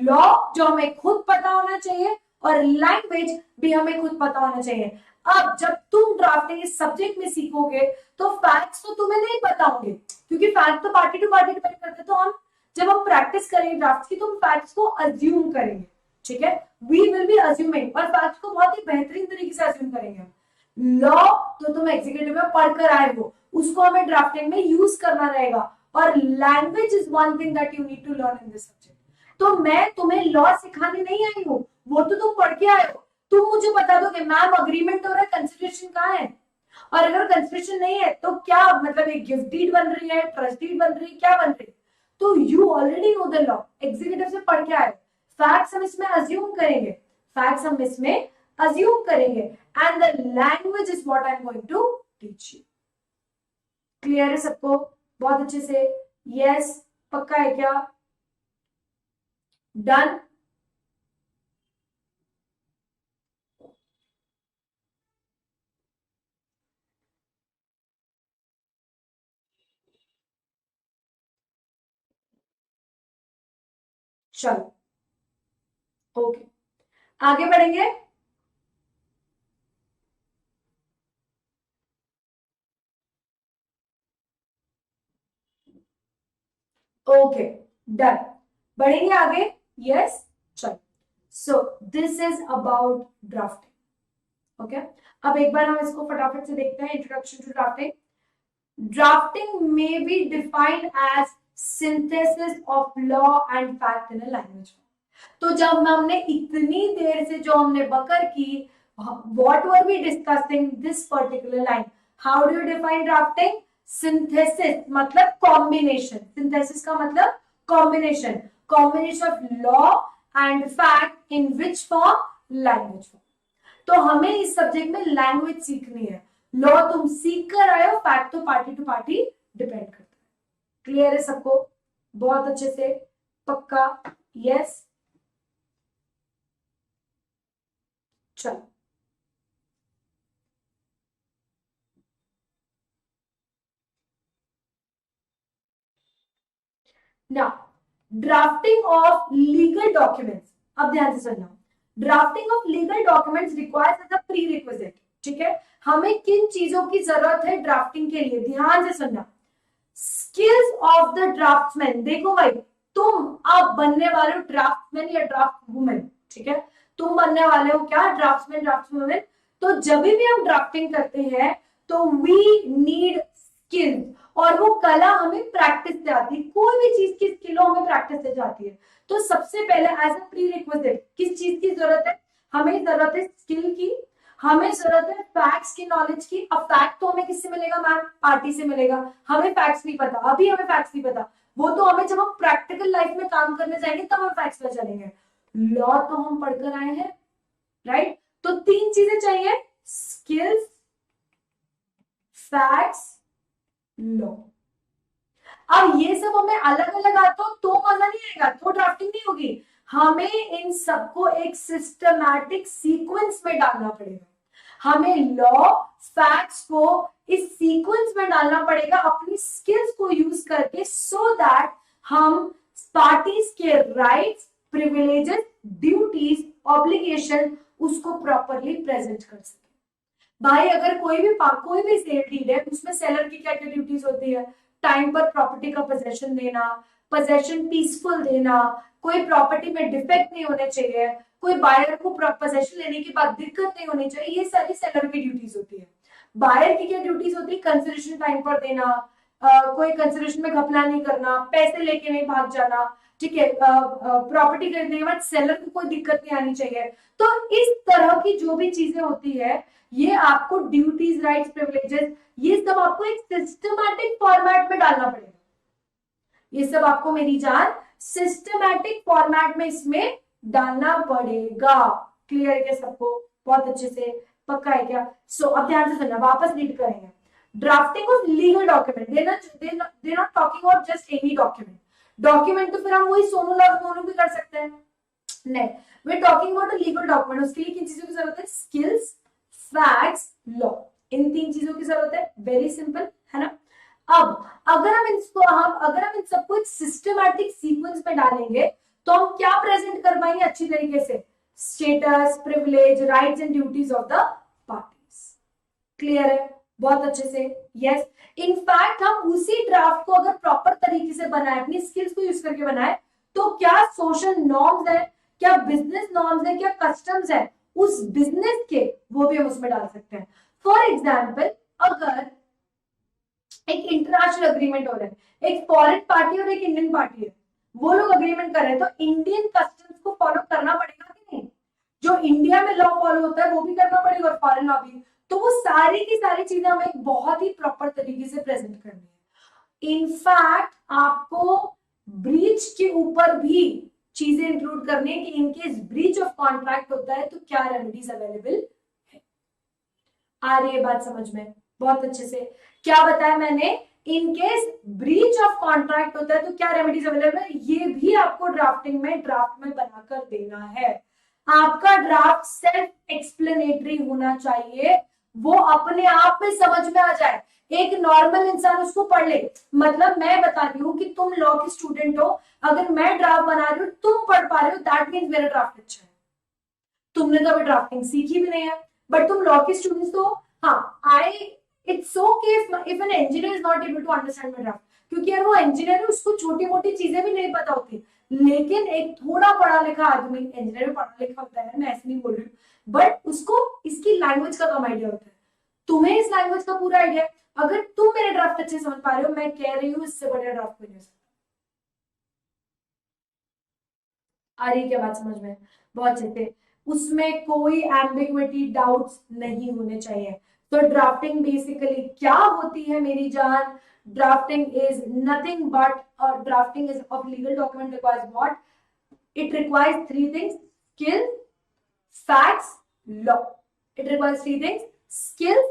S1: लॉ जो हमें खुद पता होना चाहिए, और लैंग्वेज भी हमें खुद पता होना चाहिए। अब जब तुम ड्राफ्टिंग इस सब्जेक्ट में सीखोगे तो फैक्ट्स तो तुम्हें नहीं पता होंगे, क्योंकि फैक्ट तो पार्टी टू पार्टी डिपेंड करते हैं। तो हम जब हम प्रैक्टिस करेंगे ड्राफ्ट की तो हम फैक्ट्स को अज्यूम करेंगे, ठीक है। वी विल बी अज्यूमिंग, और फैक्ट्स को बहुत ही बेहतरीन तरीके से अज्यूम करेंगे। लॉ तो तुम एग्जीक्यूटिव में पढ़कर आए हो, उसको हमें ड्राफ्टिंग में यूज करना रहेगा। और language is one thing that you need to learn in this subject. तो मैं तुम्हें लॉ सिखाने नहीं आई हूँ, वो तो तुम पढ़ के आए हो। तुम मुझे बता दोगे मैम अग्रीमेंट हो रहा है, कंसिडरेशन कहाँ है? और अगर कंसिडरेशन नहीं है तो क्या मतलब, एक गिफ्ट डीड बन रही है, ट्रस्ट डीड बन रही है, क्या बन रही है? तो you already know the law, executive से पढ़ के आए। फैक्ट्स हम इसमें अज्यूम करेंगे, फैक्ट्स हम इसमें अज्यूम करेंगे, and the language is what I am going to teach you. Clear है सबको? बहुत अच्छे से, यस, पक्का है क्या? डन। चलो ओके, आगे बढ़ेंगे। ओके डन, बढ़ेंगे आगे। यस चलो, so this is about drafting. Okay, अब एक बार हम इसको फटाफट से देखते हैं। Introduction to drafting. Drafting may be defined as synthesis of law and fact in a language. तो जब हमने इतनी देर से जो हमने बकर की, what were we discussing this particular line, how do you define drafting? Synthesis मतलब कॉम्बिनेशन, सिंथेसिस का मतलब combination, combination of law and fact in which form? Language form. तो हमें इस सब्जेक्ट में लैंग्वेज सीखनी है। लॉ तुम सीख कर आए हो, फैक्ट तो पार्टी टू पार्टी डिपेंड करता है। क्लियर है सबको? बहुत अच्छे से, पक्का? यस चलो, now drafting of legal documents. अब ध्यान से सुनना, drafting of legal documents requires as a prerequisite. ठीक है, हमें किन चीजों की जरूरत है ड्राफ्टिंग के लिए? ध्यान से सुनना। Skills of the draughtsman. देखो भाई, तुम अब बनने वाले हो ड्राफ्ट्समैन या ड्राफ्ट वुमेन। ठीक है, तुम बनने वाले हो क्या? Draughtsman, draft women. तो जब भी हम ड्राफ्टिंग करते हैं तो वी नीड स्किल, और वो कला हमें प्रैक्टिस से आती है। कोई भी चीज की स्किल हमें प्रैक्टिस से जाती है। तो सबसे पहले एज अ प्री रिक्विजिट किस चीज की जरूरत है? हमें जरूरत है स्किल की, हमें जरूरत है फैक्ट्स की, नॉलेज की। अब फैक्ट तो हमें किससे मिलेगा मैम? पार्टी से मिलेगा। हमें फैक्ट्स नहीं पता, अभी हमें फैक्ट्स नहीं पता, वो तो हमें जब हम प्रैक्टिकल लाइफ में काम करने जाएंगे तब हम फैक्ट्स पे चलेंगे। लॉ तो हम पढ़कर आए हैं, राइट? तो तीन चीजें चाहिए, स्किल्स, फैक्ट्स, लॉ। अब ये सब हमें अलग अलग आता हो तो मजा नहीं आएगा, तो ड्राफ्टिंग नहीं होगी। हमें इन सबको एक सिस्टमैटिक सीक्वेंस में डालना पड़ेगा। हमें लॉ, फैक्ट्स को इस सीक्वेंस में डालना पड़ेगा अपनी स्किल्स को यूज करके, सो दैट हम पार्टीज के राइट्स, प्रिविलेजेस, ड्यूटीज, ऑब्लिगेशन उसको प्रॉपरली प्रेजेंट कर सके। भाई अगर कोई भी सेल डीड है, उसमें सेलर की क्या क्या ड्यूटीज होती है? टाइम पर प्रॉपर्टी का पोजेशन देना, पोजेशन पीसफुल देना, कोई प्रॉपर्टी में डिफेक्ट नहीं होने चाहिए, कोई बायर को पोजेशन लेने के बाद दिक्कत नहीं होनी चाहिए, ये सारी सेलर की ड्यूटीज होती है। बायर की क्या ड्यूटीज होती है? कंसिडरेशन टाइम पर देना, कोई कंसिडरेशन में घपला नहीं करना, पैसे लेके नहीं भाग जाना। ठीक है, प्रॉपर्टी खरीदने के बाद सेलर को कोई दिक्कत नहीं आनी चाहिए। तो इस तरह की जो भी चीजें होती है, ये आपको ड्यूटीज, राइट्स, प्रिविलेजेस, ये सब आपको एक सिस्टमैटिक फॉर्मेट में डालना पड़ेगा। ये सब आपको मेरी जान सिस्टमैटिक फॉर्मेट में इसमें डालना पड़ेगा। क्लियर है क्या सबको? बहुत अच्छे से, पक्का है क्या? सो अब ध्यान से सुनना, वापस रीड करेंगे। Drafting of legal document, they not talking about just any document. Document तो फिर हम वही सोनू लव मोनू भी कर सकते हैं, नहीं, we talking about legal document. उसके लिए किन चीजों की जरूरत है? Skills, facts, law. इन तीन चीजों की जरूरत है। वेरी सिंपल है ना? अब अगर हम इन सबको एक सिस्टमैटिक सीक्वेंस में डालेंगे तो हम क्या प्रेजेंट कर पाएंगे अच्छी तरीके से? Status, privilege, rights and duties of the parties. Clear है? बहुत अच्छे से। यस, इनफैक्ट हम उसी ड्राफ्ट को अगर प्रॉपर तरीके से बनाए, अपनी स्किल्स को यूज करके बनाए, तो क्या सोशल नॉर्म्स है, क्या बिजनेस नॉर्म्स है, क्या कस्टम्स है उस बिजनेस के, वो भी हम उसमें डाल सकते हैं। फॉर एग्जाम्पल, अगर एक इंटरनेशनल अग्रीमेंट हो रहा है, एक फॉरेन पार्टी और एक इंडियन पार्टी है, वो लोग अग्रीमेंट कर रहे हैं, तो इंडियन कस्टम्स को फॉलो करना पड़ेगा कि नहीं? जो इंडिया में लॉ फॉलो होता है वो भी करना पड़ेगा और फॉरेन लॉ भी। तो वो सारी की सारी चीजें हमें बहुत ही प्रॉपर तरीके से प्रेजेंट करनी है। इनफैक्ट आपको ब्रीच के ऊपर भी चीजें इंक्लूड करनी है कि इनकेस ब्रीच ऑफ कॉन्ट्रैक्ट होता है तो क्या रेमेडीज अवेलेबल है। आ रही है बात समझ में? बहुत अच्छे से। क्या बताया मैंने? इनकेस ब्रीच ऑफ कॉन्ट्रैक्ट होता है तो क्या रेमेडीज अवेलेबल है, ये भी आपको ड्राफ्टिंग में, ड्राफ्ट में बनाकर देना है। आपका ड्राफ्ट सेल्फ एक्सप्लेनेटरी होना चाहिए, वो अपने आप में समझ में आ जाए, एक नॉर्मल इंसान उसको पढ़ ले। मतलब मैं बता रही हूँ कि तुम लॉ की स्टूडेंट हो, अगर मैं ड्राफ्ट बना रही हूँ तुम पढ़ पा रहे हो, दैट मीन्स मेरा ड्राफ्ट अच्छा है। तुमने तो अभी ड्राफ्टिंग सीखी भी नहीं है, बट तुम लॉ की स्टूडेंट्स तो, हाँ I, it's okay if an engineer is not able to understand my draft, क्योंकि यार वो इंजीनियर है, उसको छोटी मोटी चीजें भी नहीं पता होती। लेकिन एक थोड़ा पढ़ा लिखा आदमी, इंजीनियर भी पढ़ा लिखा होता है, मैं ऐसे नहीं बोल रही हूँ, बट उसको इसकी लैंग्वेज का कम आइडिया होता है। तुम्हें इस लैंग्वेज का पूरा आइडिया है, अगर तुम मेरे ड्राफ्ट अच्छे समझ पा रहे हो, मैं कह रही हूँ इससे बढ़िया ड्राफ्ट कोई नहीं हो सकता। आ रही है क्या बात समझ में? बहुत अच्छे से, उसमें कोई एम्बिग्विटी डाउट्स नहीं होने चाहिए। तो ड्राफ्टिंग बेसिकली क्या होती है मेरी जान? Drafting is nothing but, drafting is of legal document requires what? It requires three things: skill, facts, law. It requires three things: skill,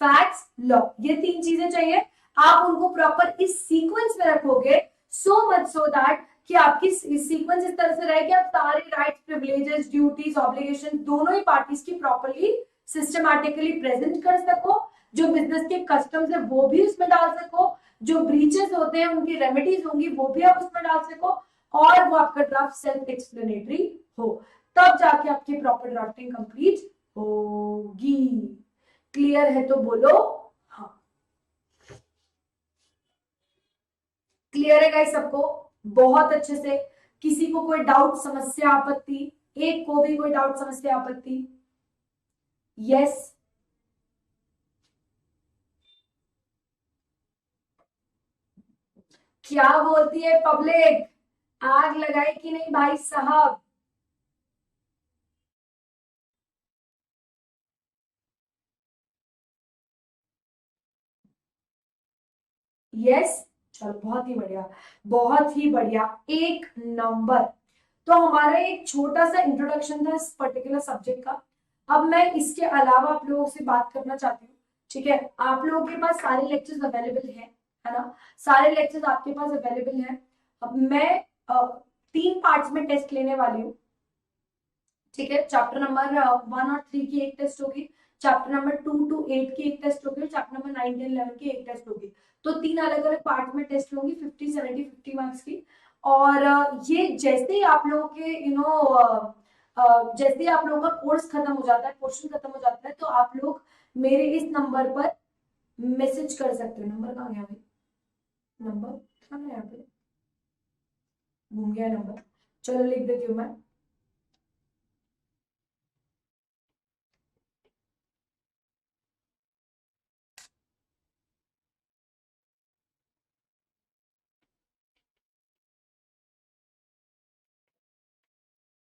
S1: facts, law. ये तीन चीजें चाहिए। आप उनको प्रॉपर इस सीक्वेंस में रखोगे, सो मच सो दैट कि आपकी सीक्वेंस इस तरह से रहे कि आप सारे राइट्स, प्रिविलेजेस, ड्यूटीज, ऑब्लिगेशन दोनों ही पार्टीज की प्रॉपरली सिस्टमैटिकली प्रेजेंट कर सको। जो बिजनेस के कस्टम्स है वो भी उसमें डाल सको, जो ब्रीचेस होते हैं उनकी रेमेडीज होंगी वो भी आप उसमें डाल सको, और वो आपका ड्राफ्ट सेल्फ एक्सप्लेनेटरी हो, तब जाके आपकी प्रॉपर ड्राफ्टिंग कंप्लीट होगी। क्लियर है तो बोलो हाँ। क्लियर है गाइस सबको? बहुत अच्छे से। किसी को कोई डाउट, समस्या, आपत्ति? एक को भी कोई डाउट, समस्या, आपत्ति? यस। क्या बोलती है पब्लिक? आग लगाई कि नहीं भाई साहब? यस। चलो बहुत ही बढ़िया, बहुत ही बढ़िया, एक नंबर। तो हमारा एक छोटा सा इंट्रोडक्शन था इस पर्टिकुलर सब्जेक्ट का। अब मैं इसके अलावा आप लोगों से बात करना चाहती हूँ। ठीक है, आप लोगों के पास सारे लेक्चर्स अवेलेबल हैं, है ना? सारे लेक्चर्स आपके पास अवेलेबल हैं। अब मैं तीन पार्ट्स में टेस्ट लेने वाली हूँ। ठीक है, चैप्टर नंबर 1 और 3 की एक टेस्ट होगी, चैप्टर नंबर 2 to 8 की एक टेस्ट होगी, चैप्टर नंबर 9, 10, 11 की एक टेस्ट होगी। तो तीन अलग अलग पार्ट में टेस्ट होंगी, 50, 70, 50 मार्क्स की। और ये जैसे ही आप लोगों के जैसे ही आप लोगों का कोर्स खत्म हो जाता है, पोर्शन खत्म हो जाता है, तो आप लोग मेरे इस नंबर पर मैसेज कर सकते हो। नंबर कहाँ गया भाई? नंबर कहाँ है? यहाँ पे घूम गया नंबर। चलो लिख देती हूँ मैं।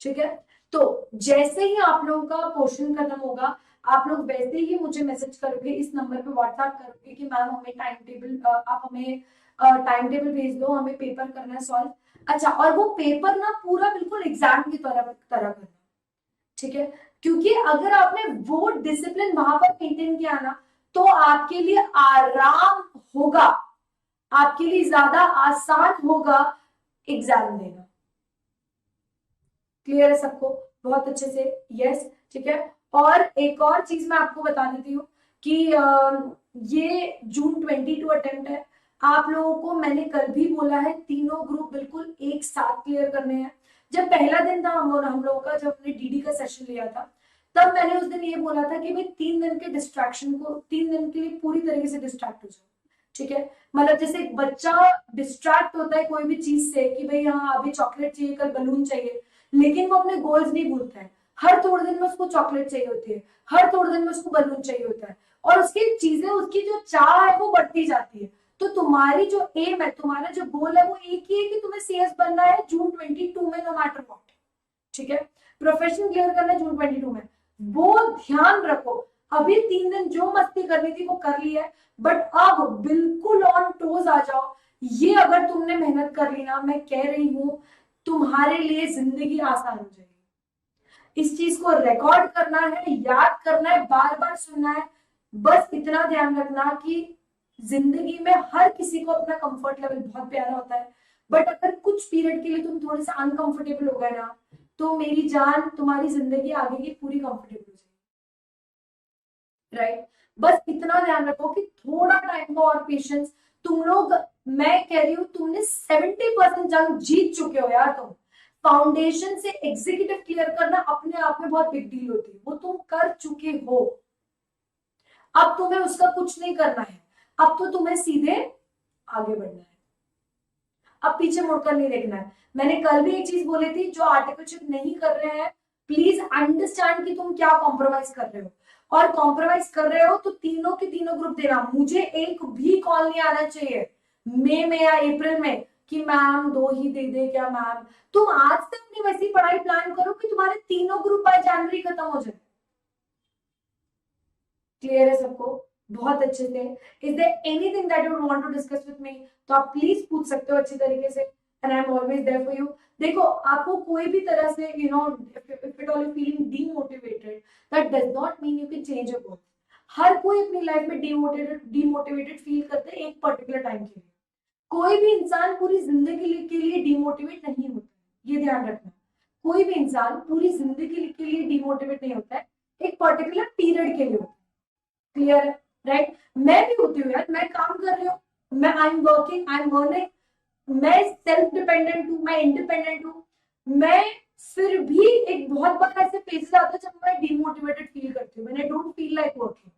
S1: ठीक है, तो जैसे ही आप लोगों का पोर्शन खत्म होगा, आप लोग वैसे ही मुझे मैसेज करोगे, इस नंबर पे व्हाट्सएप करोगे कि मैम हमें टाइम टेबल, आप हमें टाइम टेबल भेज दो, हमें पेपर करना है सॉल्व। अच्छा, और वो पेपर ना पूरा बिल्कुल एग्जाम की तरह तरह करना। ठीक है, क्योंकि अगर आपने वो डिसिप्लिन वहां पर मेंटेन किया ना, तो आपके लिए आराम होगा, आपके लिए ज्यादा आसान होगा एग्जाम देना। क्लियर है सबको? बहुत अच्छे से। यस। ठीक है, और एक और चीज मैं आपको बता देती हूँ कि ये June 22 अटेम्प्ट है। आप लोगों को मैंने कल भी बोला है, तीनों ग्रुप बिल्कुल एक साथ क्लियर करने हैं। जब पहला दिन था हम लोगों का, जब हमने डीडी का सेशन लिया था, तब मैंने उस दिन ये बोला था कि भाई 3 दिन के डिस्ट्रैक्शन को, 3 दिन के लिए पूरी तरीके से डिस्ट्रैक्ट हो जाओ। ठीक है, मतलब जैसे एक बच्चा डिस्ट्रैक्ट होता है कोई भी चीज से कि भाई हाँ अभी चॉकलेट चाहिए, कल बलून चाहिए, लेकिन वो अपने गोल्स नहीं भूलता है। हर थोड़े दिन में उसको चॉकलेट चाहिए होती है, हर थोड़े दिन में उसको बलून चाहिए होता है, और उसकी चीजें, उसकी जो चाह है वो बढ़ती जाती है। तो तुम्हारी जो एम है, तुम्हारा जो गोल है, वो एक ही है कि तुम्हें सीएस बनना है June 22 में, नो मैटर व्हाट। ठीक है, प्रोफेशन क्लियर करना है June 22 में, वो ध्यान रखो। अभी 3 दिन जो मस्ती करनी थी वो कर ली है, बट अब बिल्कुल ऑन टोज आ जाओ। ये अगर तुमने मेहनत कर ली ना, मैं कह रही हूं, तुम्हारे लिए जिंदगी आसान हो जाएगी। इस चीज को रिकॉर्ड करना है, याद करना है, बार बार सुनना है। बस इतना ध्यान रखना कि जिंदगी में हर किसी को अपना कंफर्ट लेवल बहुत प्यारा होता है, बट अगर कुछ पीरियड के लिए तुम थोड़े से अनकंफर्टेबल हो गए ना, तो मेरी जान, तुम्हारी जिंदगी आगे की पूरी कंफर्टेबल हो जाएगी। राइट। बस इतना ध्यान रखो कि थोड़ा टाइम को और पेशेंस। तुम लोग, मैं कह रही हूँ तुमने 70% जंग जीत चुके हो यार। तुम फाउंडेशन से एग्जीक्यूटिव क्लियर करना अपने आप में बहुत बिग डील होती है, वो तुम कर चुके हो। अब तुम्हें उसका कुछ नहीं करना है, अब तो तुम्हें सीधे आगे बढ़ना है, अब पीछे मुड़कर नहीं देखना है। मैंने कल भी एक चीज बोली थी, जो आर्टिकलशिप नहीं कर रहे हैं प्लीज अंडरस्टैंड कि तुम क्या कॉम्प्रोमाइज कर रहे हो, और कॉम्प्रोमाइज कर रहे हो तो तीनों के तीनों ग्रुप देना। मुझे एक भी कॉल नहीं आना चाहिए मई में या अप्रैल में कि मैम 2 ही दे दे क्या मैम। तुम आज से अपनी वैसी पढ़ाई प्लान करो कि तुम्हारे तीनों ग्रुप बाय जनवरी खत्म हो जाए। क्लियर है सबको? बहुत अच्छे से। Is there anything that you want to discuss with me? तो आप प्लीज पूछ सकते हो अच्छी तरीके से, and I am always there for you. देखो, आपको कोई भी तरह से if it all you feeling demotivated, that does not mean you can change your goal. हर कोई अपनी लाइफ में डीमोटिवेटेड फील करते हैं एक पर्टिकुलर टाइम के लिए। कोई भी इंसान पूरी जिंदगी के लिए डीमोटिवेट नहीं होता है, ये ध्यान रखना। कोई भी इंसान पूरी जिंदगी के लिए डीमोटिवेट नहीं होता है, एक पर्टिकुलर पीरियड के लिए होता है। क्लियर है? राइट। मैं भी होती हूँ यार, मैं काम कर रही हूँ, मैं I am working, I am earning, मैं सेल्फ डिपेंडेंट हूँ, मैं इंडिपेंडेंट हूँ। मैं फिर भी एक बहुत बार ऐसे फेजेस आता है जब मैं डिमोटिवेटेड फील करती हूँ, मैंने डोंट फील लाइक वर्किंग।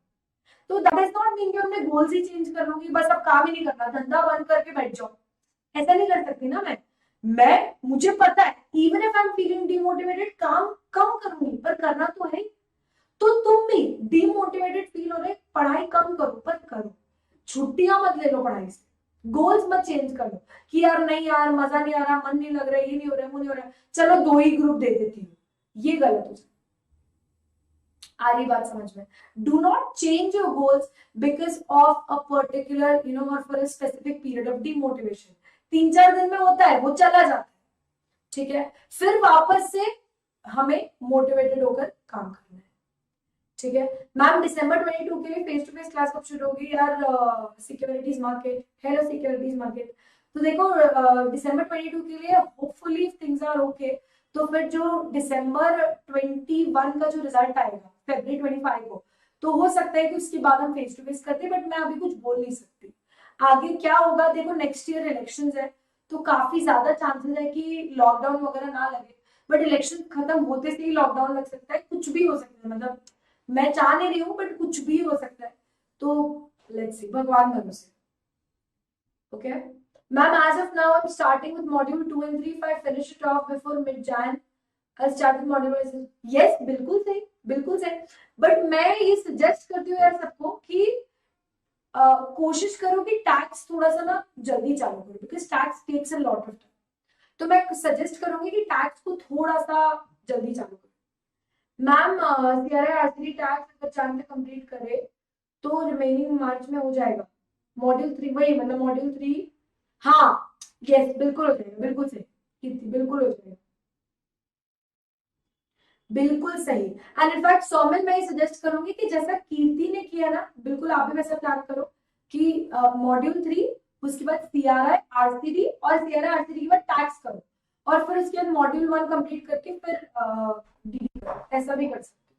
S1: तो दैट इज नॉट मीन कि हमने गोल्स ही चेंज कर लूंगी, बस अब काम ही नहीं करना, धंधा बंद करके बैठ जाओ। ऐसा नहीं कर सकती ना मैं मुझे पता है even if I am feeling demotivated काम कम करूंगी, पर करना तो है। तो तुम भी डिमोटिवेटेड फील हो रहे, पढ़ाई कम करो पर करो, छुट्टियां मत ले लो पढ़ाई से, गोल्स मत चेंज कर लो कि यार नहीं यार मजा नहीं आ रहा, मन नहीं लग रहा, ये नहीं हो रहा, वो नहीं हो रहा, चलो 2 ही ग्रुप दे देती हूँ। ये गलत हो जाए। आ रही बात समझ में? Do not change your goals because of a particular और for a specific period of demotivation. 3-4 दिन में होता है, वो चला जाता है, ठीक है? फिर वापस से हमें मोटिवेटेड होकर काम करना है, ठीक है? मैम दिसंबर 22 के लिए फेस टू फेस क्लास कब शुरू होगी यार? Securities market, hello securities market. तो देखो दिसंबर 22 के लिए hopefully if things are okay, तो फिर जो दिसंबर 21 का जो रिजल्ट आएगा फरवरी 25 को, तो हो सकता है कि उसके बाद हम फेस टू फेस करते, बट मैं अभी कुछ बोल नहीं सकती आगे क्या होगा। देखो नेक्स्ट ईयर इलेक्शंस है, तो काफी ज्यादा चांसेस है कि लॉकडाउन वगैरह ना लगे, बट इलेक्शन खत्म होते से ही लॉकडाउन लग सकता है, कुछ भी हो सकता है, मतलब मैं चाह नहीं रही हूँ बट कुछ भी हो सकता है। तो लेट्स सी, भगवान भरोसे। Okay ma'am, as of now I'm starting with module 2 and 3. If I finish it off before mid Jan, I'll start with module wise. Yes, बिल्कुल सही, बिल्कुल सही। बट मैं ये सजेस्ट करती हूँ यार सबको कि कोशिश करो कि टैक्स थोड़ा सा ना जल्दी चालू करो, because tax takes a lot of time. तो मैं सजेस्ट करूंगी कि टैक्स को थोड़ा सा जल्दी चालू करो। मैम सीआरआई आरसीडी टैक्स अगर चांद में कंप्लीट करे तो रिमेनिंग मार्च में हो जाएगा। मॉड्यूल 3 वही, मतलब मॉड्यूल 3। हाँ, यस बिल्कुल हो जाएगा, बिल्कुल सही कीर्ति, बिल्कुल हो जाएगा, बिल्कुल सही। एंड इनफैक्ट सौमिल मैं ये सजेस्ट करूंगी कि जैसा कीर्ति ने किया ना, बिल्कुल आप भी वैसा प्लान करो कि मॉड्यूल 3, उसके बाद सीआरआई आरसीडी, और सीआरआई आरसीडी के बाद टैक्स करो, और फिर उसके बाद मॉड्यूल 1 कंप्लीट करके फिर डीडी करो, ऐसा भी कर सकते हो।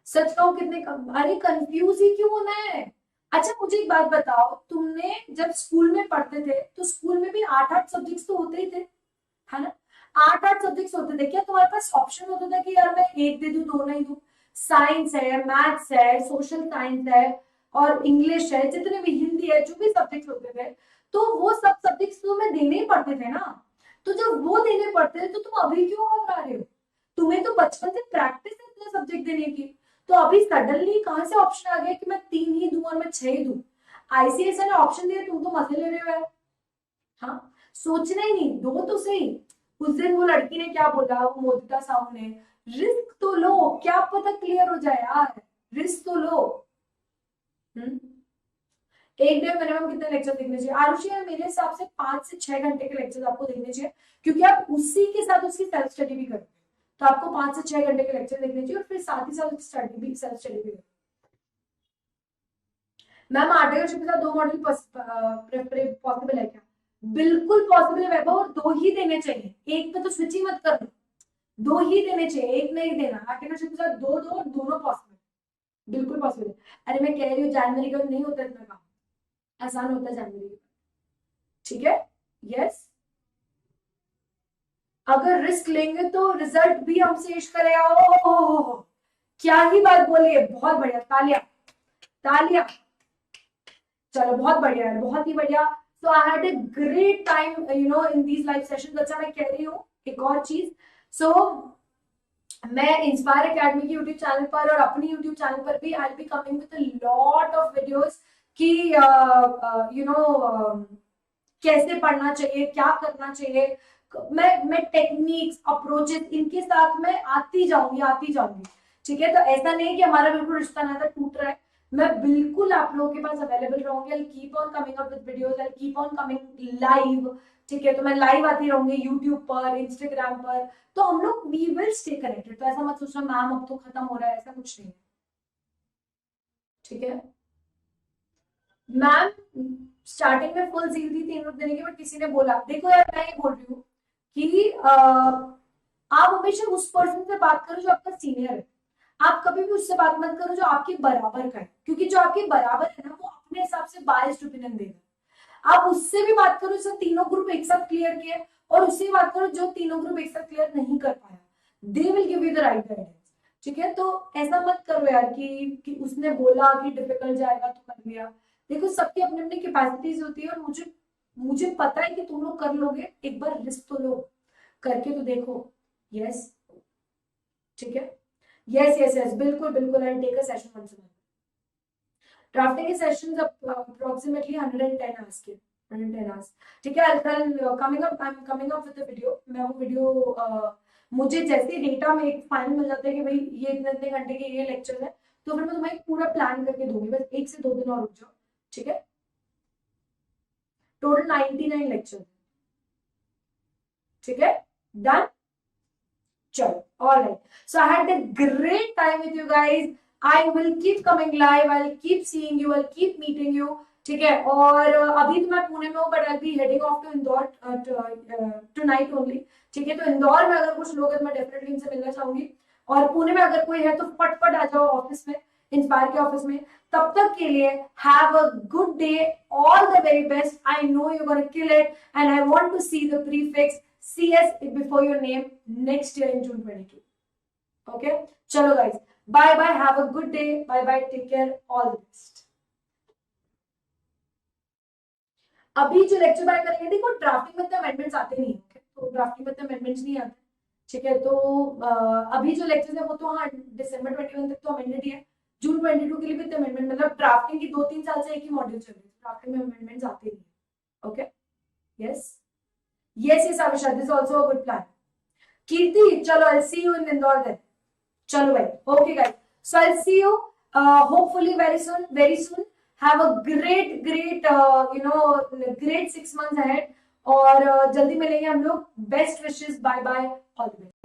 S1: सच कहूं कितने कम, अरे कंफ्यूज ही क्यों होना है? अच्छा मुझे एक बात बताओ, तुमने जब स्कूल में पढ़ते थे तो स्कूल में भी 8-8 सब्जेक्ट्स तो होते ही थे, है ना? 8-8 सब्जेक्ट्स होते थे, क्या तुम्हारे पास ऑप्शन होता था कि यार मैं एक दे दूं, दो नहीं दूं? साइंस है, मैथ्स है, सोशल साइंस है, और इंग्लिश है, जितने भी हिंदी है, जो भी सब्जेक्ट्स होते थे, तो वो सब सब्जेक्ट्स तुम्हें देने ही पड़ते थे ना। तो जब वो देने पड़ते थे तो तुम अभी क्यों घबरा रहे हो? तुम्हें तो बचपन से प्रैक्टिस है इतने सब्जेक्ट देने की, तो अभी सडनली कहां से ऑप्शन आ गया कि मैं 3 ही दूं और मैं 6 ही दूं? आईसीएसई ने ऑप्शन दिया, तुम तो मजे ले रहे हो यार। हाँ, सोचना ही नहीं, दो तो सही। उस दिन वो लड़की ने क्या बोला, वो मोदिता साहू ने, रिस्क तो लो, क्या पता क्लियर हो जाए यार, रिस्क तो लो। हम्म एक डे मिनिमम कितने लेक्चर देखने चाहिए आरुषि? यार मेरे हिसाब से 5 से 6 घंटे के लेक्चर आपको देखने चाहिए, क्योंकि आप उसी के साथ उसकी सेल्फ स्टडी भी करोगे, तो आपको 5 से 6 घंटे के लेक्चर देखने चाहिए, और फिर साथ ही साथ स्टडी भी, सेल्फ स्टडी भी। मैम आर्टिकलशिप के साथ 2 मॉड्यूल पॉसिबल है क्या? बिल्कुल पॉसिबल है वैभव, और 2 ही देने चाहिए, एक पे तो स्विच ही मत कर लो। दो ही देने चाहिए, एक नहीं देना। आर्टिकलशिप के साथ दो दो, दोनों पॉसिबल, बिल्कुल पॉसिबल है। अरे मैं कह रही हूँ जनवरी का नहीं होता इतना काम, आसान होता है जनवरी का, ठीक है। यस, अगर रिस्क लेंगे तो रिजल्ट भी हमसे इश्क करेगा। ओ क्या ही बात बोली है, बहुत बढ़िया, तालियां तालियां। चलो बहुत बढ़िया है, बहुत ही बढ़िया। So I had a great time in these live sessions. अच्छा मैं कह रही हूँ एक और चीज। सो मैं इंस्पायर एकेडमी की यूट्यूब चैनल पर और अपनी यूट्यूब चैनल पर भी I be coming with a lot of videos कि कैसे पढ़ना चाहिए, क्या करना चाहिए। मैं टेक्निक्स, अप्रोचेस इनके साथ में आती जाऊंगी, ठीक है। तो ऐसा नहीं कि हमारा बिल्कुल रिश्ता नाता टूट रहा है। मैं बिल्कुल आप लोगों के पास अवेलेबल रहूंगी। I keep on coming up with videos, I keep on coming live, ठीक है। तो मैं लाइव आती रहूंगी यूट्यूब पर, इंस्टाग्राम पर। तो हम लोग वी विल स्टे कनेक्टेड। तो ऐसा मत सोचना मैम अब तो खत्म हो रहा है, ऐसा कुछ नहीं है, ठीक है। मैम स्टार्टिंग में फुल जील थी 3 रुपए देने की, बट किसी ने बोला, देखो यार मैं ये बोल रही हूँ कि आप हमेशा उस पर्सन से बात करो जो आपका सीनियर है। आप कभी भी उससे बात मत करो जो आपके बराबर का है, क्योंकि जो आपके बराबर है ना वो अपने हिसाब से बायस्ड ओपिनियन देगा। आप उससे भी बात करो जिसने तीनों ग्रुप एक साथ क्लियर किए, और उससे भी बात करो जो तीनों ग्रुप एक साथ क्लियर नहीं कर पाया। They will give you the right guidance, ठीक है। तो ऐसा मत करो यार कि उसने बोला कि डिफिकल्ट जाएगा तो कर लिया। देखो सबकी अपनी अपनी कैपेसिटीज होती है, और मुझे मुझे पता है कि तुम लोग कर लोगे। एक बार रिस्क तो लो, करके तो देखो। यस, ठीक है। यस यस यस, बिल्कुल बिल्कुल। I take a session once. Drafting के सेशंस अप्रोक्सीमेटली 110 आवर्स के, 110 आवर्स, ठीक है। कल coming up, I am coming up with the video. मैं वो वीडियो मुझे जैसे डेटा में एक फाइनल मिल जाता है कि भाई ये इतने इतने घंटे के ये लेक्चर है, तो फिर मैं तुम्हें पूरा प्लान करके दूंगी। बस 1 से 2 दिन और रुक जाओ, ठीक है। टोटल 99 लेक्चर, ठीक है। डन, चलो, all right. So I had a great time with you guys. I will keep coming live, I will keep seeing you, I will keep meeting you, ठीक है। और अभी तो मैं पुणे में हूँ, but I be heading off to Indore tonight only, ठीक है। तो इंदौर में अगर कुछ लोग हैं तो मैं डेफिनेटली इनसे मिलना चाहूंगी। और पुणे में अगर कोई है तो फटफट आ जाओ ऑफिस में, इंस्पायर के ऑफिस में। तब तक के लिए have a good day, all the very best. I know you gonna kill it, and I want to see the prefix CS before your name next year in June 22. Okay, chalo guys, bye bye, have a good day, bye bye, take care, all the best. अभी जो lecture bye करेंगे, देखो drafting में तो amendments आते नहीं है, तो ड्राफ्टिंग में तो अमेंडमेंट्स नहीं आते, ठीक है। तो अभी जो लेक्चर्स है वो तो हाँ दिसंबर 21 तक तो अमेंडेड ही है। जून 22 के लिए भी तो अमेंडमेंट, मतलब ड्राफ्टिंग की 2-3 साल से एक ही मॉड्यूल चल रही है, ड्राफ्टिंग में अमेंडमेंट्स आते नहीं है। Okay, yes yes yes Avisha, this is also a good plan. Kirti, chalo, I'll see you in Indore then. Chalo bhai, okay guys, so I'll see you hopefully very soon, very soon. Have a great great 6 months ahead, और जल्दी मिलेंगे हम लोग। Best wishes, bye bye, all the best.